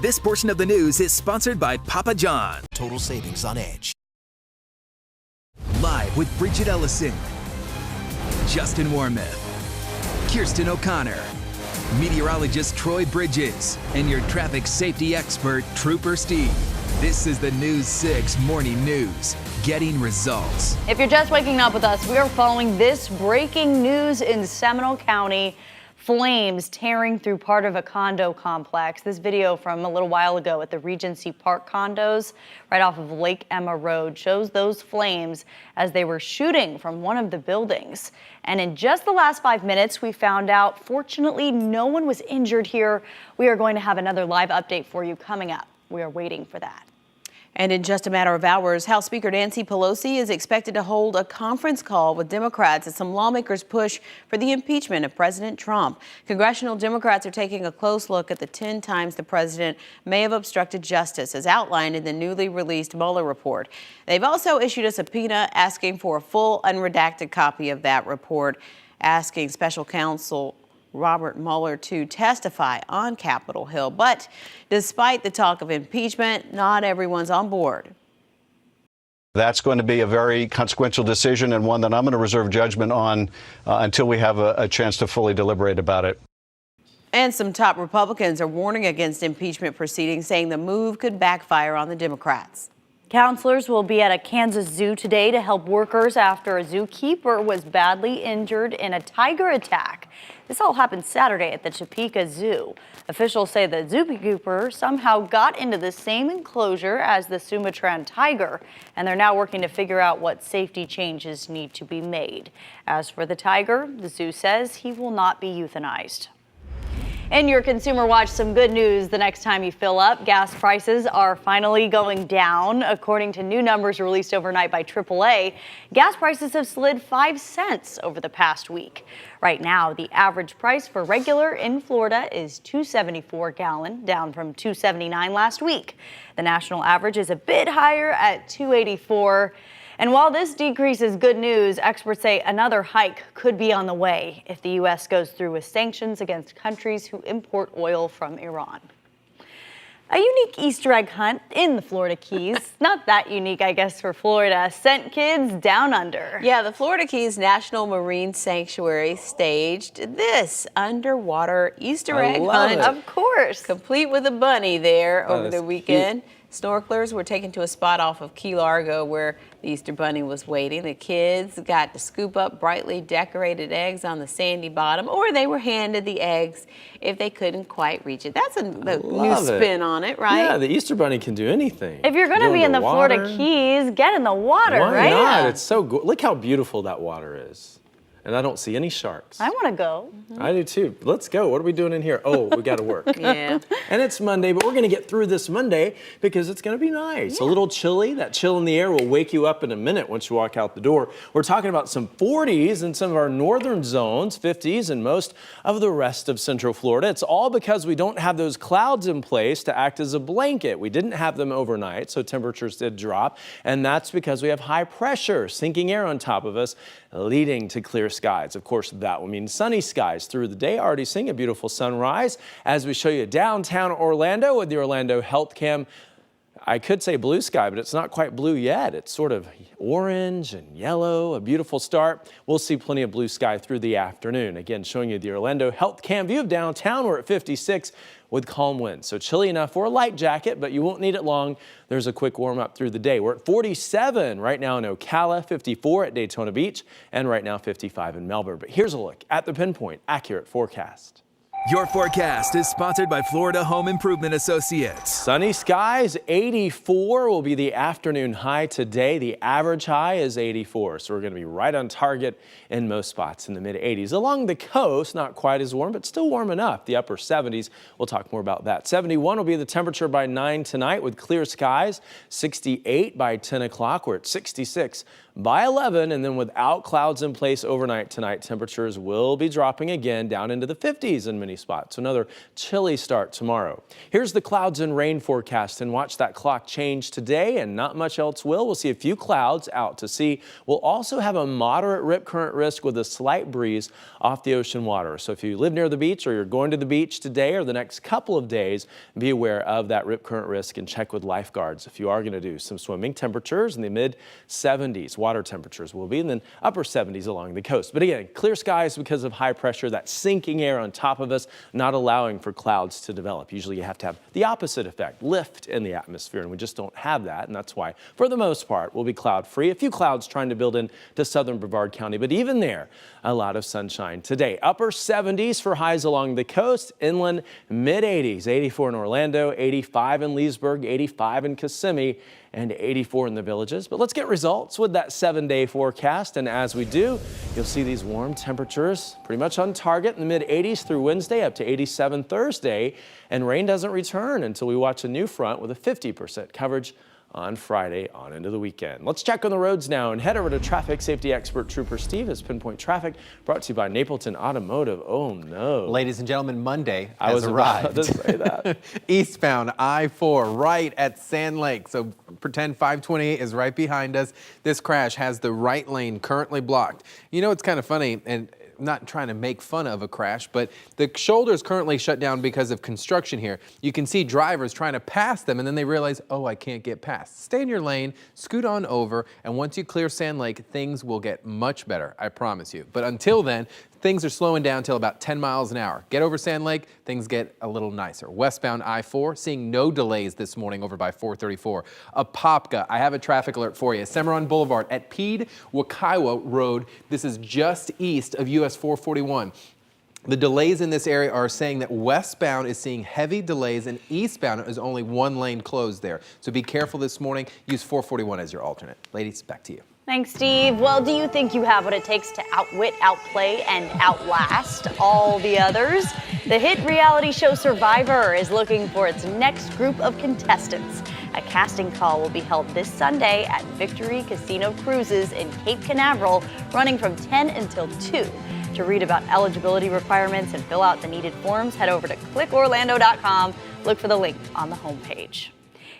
This portion of the news is sponsored by Papa John. Total savings on Edge. Live with Bridget Ellison, Justin Warmouth, Kirsten O'Connor, meteorologist Troy Bridges, and your traffic safety expert, Trooper Steve. This is the News 6 Morning News, getting results. If you're just waking up with us, we are following this breaking news in Seminole County. Flames tearing through part of a condo complex. This video from a little while ago at the Regency Park condos right off of Lake Emma Road shows those flames as they were shooting from one of the buildings. And in just the last 5 minutes, we found out, fortunately, no one was injured here. We are going to have another live update for you coming up. We are waiting for that. And in just a matter of hours, House Speaker Nancy Pelosi is expected to hold a conference call with Democrats as some lawmakers push for the impeachment of President Trump. Congressional Democrats are taking a close look at the 10 times the president may have obstructed justice, as outlined in the newly released Mueller report. They've also issued a subpoena asking for a full unredacted copy of that report, asking special counsel Robert Mueller to testify on Capitol Hill. But despite the talk of impeachment, not everyone's on board. That's going to be a very consequential decision and one that I'm going to reserve judgment on until we have a chance to fully deliberate about it. And some top Republicans are warning against impeachment proceedings, saying the move could backfire on the Democrats. Counselors will be at a Kansas zoo today to help workers after a zookeeper was badly injured in a tiger attack. This all happened Saturday at the Topeka Zoo. Officials say the zookeeper somehow got into the same enclosure as the Sumatran tiger, and they're now working to figure out what safety changes need to be made. As for the tiger, the zoo says he will not be euthanized. In your Consumer Watch, some good news the next time you fill up. Gas prices are finally going down. According to new numbers released overnight by AAA, gas prices have slid 5 cents over the past week. Right now, the average price for regular in Florida is $2.74 a gallon, down from $2.79 last week. The national average is a bit higher at $2.84. And while this decrease is good news, experts say another hike could be on the way if the U.S. goes through with sanctions against countries who import oil from Iran. A unique Easter egg hunt in the Florida Keys, not that unique, I guess, for Florida, sent kids down under. Yeah, the Florida Keys National Marine Sanctuary staged this underwater Easter egg hunt. Of course. Complete with a bunny there over the weekend. Cute. Snorkelers were taken to a spot off of Key Largo where the Easter Bunny was waiting. The kids got to scoop up brightly decorated eggs on the sandy bottom, or they were handed the eggs if they couldn't quite reach it. That's a new spin on it, right? Yeah, the Easter Bunny can do anything. If you're going to be in the Florida Keys, get in the water, right? Why not? It's so good. Look how beautiful that water is. and I don't see any sharks. I want to go. I do too. Let's go. What are we doing in here? Oh, we got to work. Yeah. And it's Monday, but we're going to get through this Monday because it's going to be nice. A little chilly. That chill in the air will wake you up in a minute once you walk out the door. We're talking about some 40s in some of our northern zones, 50s in most of the rest of Central Florida. It's all because we don't have those clouds in place to act as a blanket. We didn't have them overnight, so temperatures did drop. And that's because we have high pressure, sinking air on top of us, leading to clear skies. Of course, that will mean sunny skies through the day. Already seeing a beautiful sunrise as we show you downtown Orlando with the Orlando Health Cam. I could say blue sky, but it's not quite blue yet. It's sort of orange and yellow, a beautiful start. We'll see plenty of blue sky through the afternoon. Again, showing you the Orlando Health Cam view of downtown. We're at 56 with calm winds. So chilly enough for a light jacket, but you won't need it long. There's a quick warm up through the day. We're at 47 right now in Ocala, 54 at Daytona Beach, and right now 55 in Melbourne. But here's a look at the Pinpoint Accurate Forecast. Your forecast is sponsored by Florida Home Improvement Associates. Sunny skies, 84 will be the afternoon high today. The average high is 84, so we're going to be right on target in most spots in the mid-80s. Along the coast, not quite as warm, but still warm enough. The upper 70s, we'll talk more about that. 71 will be the temperature by 9 tonight with clear skies. 68 by 10 o'clock. We're at 66 by 11, and then without clouds in place overnight tonight, temperatures will be dropping again down into the 50s in many spots. So another chilly start tomorrow. Here's the clouds and rain forecast, and watch that clock change today, and not much else will. We'll see a few clouds out to sea. We'll also have a moderate rip current risk with a slight breeze off the ocean water. So if you live near the beach or you're going to the beach today or the next couple of days, be aware of that rip current risk and check with lifeguards if you are going to do some swimming. Temperatures in the mid 70s. Water temperatures will be, and then upper 70s along the coast. But again, clear skies because of high pressure, that sinking air on top of us, not allowing for clouds to develop. Usually you have to have the opposite effect, lift in the atmosphere, and we just don't have that. And that's why, for the most part, we'll be cloud free. A few clouds trying to build into southern Brevard County, but even there, a lot of sunshine today. Upper 70s for highs along the coast, inland mid 80s, 84 in Orlando, 85 in Leesburg, 85 in Kissimmee, and 84 in the Villages. But let's get results with that 7-day forecast. And as we do, you'll see these warm temperatures pretty much on target in the mid 80s through Wednesday, up to 87 Thursday. And rain doesn't return until we watch a new front with a 50% coverage on Friday on into the weekend. Let's check on the roads now and head over to traffic safety expert Trooper Steve as Pinpoint Traffic brought to you by Napleton Automotive. Oh no. Ladies and gentlemen, Monday I was arrived. about to say that. Eastbound I-4 right at Sand Lake. So pretend 528 is right behind us. This crash has the right lane currently blocked. You know, it's kind of funny, and not trying to make fun of a crash, but the shoulder is currently shut down because of construction here. You can see drivers trying to pass them, and then they realize, oh, I can't get past. Stay in your lane, scoot on over, and once you clear Sand Lake, things will get much better, I promise you. But until then, things are slowing down till about 10 miles an hour. Get over Sand Lake, things get a little nicer. Westbound I-4, seeing no delays this morning over by 434. Apopka, I have a traffic alert for you. Cimarron Boulevard at Pede-Wakaiwa Road. This is just east of US 441. The delays in this area are saying that westbound is seeing heavy delays and eastbound is only one lane closed there. So be careful this morning. Use 441 as your alternate. Ladies, back to you. Thanks, Steve. Well, do you think you have what it takes to outwit, outplay, and outlast all the others? The hit reality show Survivor is looking for its next group of contestants. A casting call will be held this Sunday at Victory Casino Cruises in Cape Canaveral, running from 10 until 2. To read about eligibility requirements and fill out the needed forms, head over to clickorlando.com. Look for the link on the homepage.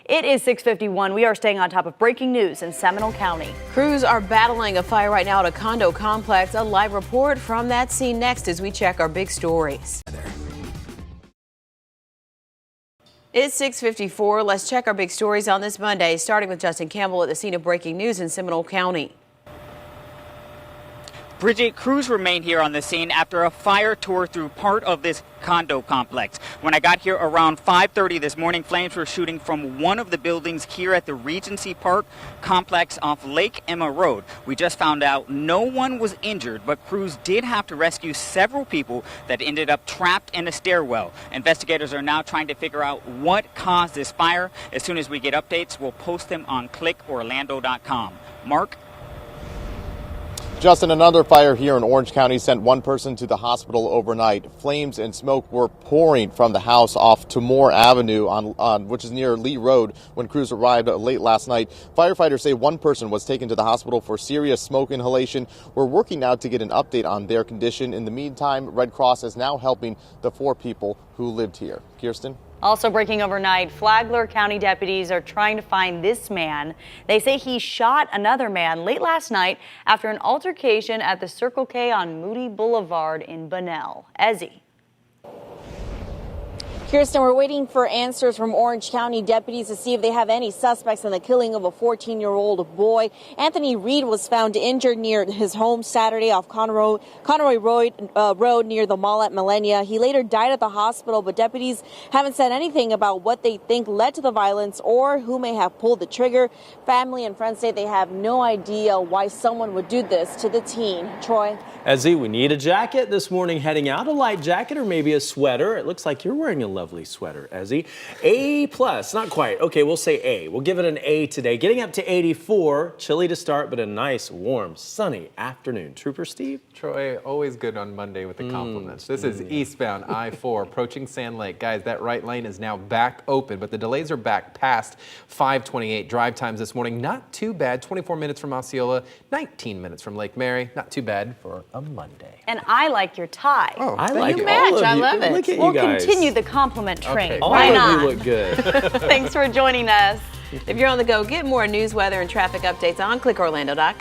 It is 6:51. We are staying on top of breaking news in Seminole County. Crews are battling a fire right now at a condo complex. A live report from that scene next as we check our big stories. It's 6:54. Let's check our big stories on this Monday, starting with Justin Campbell at the scene of breaking news in Seminole County. Bridget, crews remain here on the scene after a fire tore through part of this condo complex. When I got here around 5:30 this morning, flames were shooting from one of the buildings here at the Regency Park complex off Lake Emma Road. We just found out no one was injured, but crews did have to rescue several people that ended up trapped in a stairwell. Investigators are now trying to figure out what caused this fire. As soon as we get updates, we'll post them on clickorlando.com. Mark? Justin, another fire here in Orange County sent one person to the hospital overnight. Flames and smoke were pouring from the house off Timor Avenue, which is near Lee Road, when crews arrived late last night. Firefighters say one person was taken to the hospital for serious smoke inhalation. We're working now to get an update on their condition. In the meantime, Red Cross is now helping the 4 people who lived here. Kirsten? Also breaking overnight, Flagler County deputies are trying to find this man. They say he shot another man late last night after an altercation at the Circle K on Moody Boulevard in Bunnell. Ezzy. Kirsten, we're waiting for answers from Orange County deputies to see if they have any suspects in the killing of a 14-year-old boy. Anthony Reed was found injured near his home Saturday off Conroy Road near the mall at Millenia. He later died at the hospital, but deputies haven't said anything about what they think led to the violence or who may have pulled the trigger. Family and friends say they have no idea why someone would do this to the teen. Troy? Ezzy, we need a jacket this morning heading out, a light jacket or maybe a sweater. It looks like you're wearing a lovely sweater, Ezzy. A+, not quite. Okay, we'll say A. We'll give it an A today. Getting up to 84, chilly to start, but a nice, warm, sunny afternoon. Trooper Steve? Troy, always good on Monday with the compliments. This is eastbound I-4 approaching Sand Lake. Guys, that right lane is now back open, but the delays are back past 528. Drive times this morning, not too bad. 24 minutes from Osceola, 19 minutes from Lake Mary. Not too bad for a Monday. And I like your tie. Oh, I like you all of match. you. I love it. Look at We'll you guys. continue the compliment train. Okay. All Why of not? you look good. Thanks for joining us. If you're on the go, get more news, weather, and traffic updates on clickorlando.com.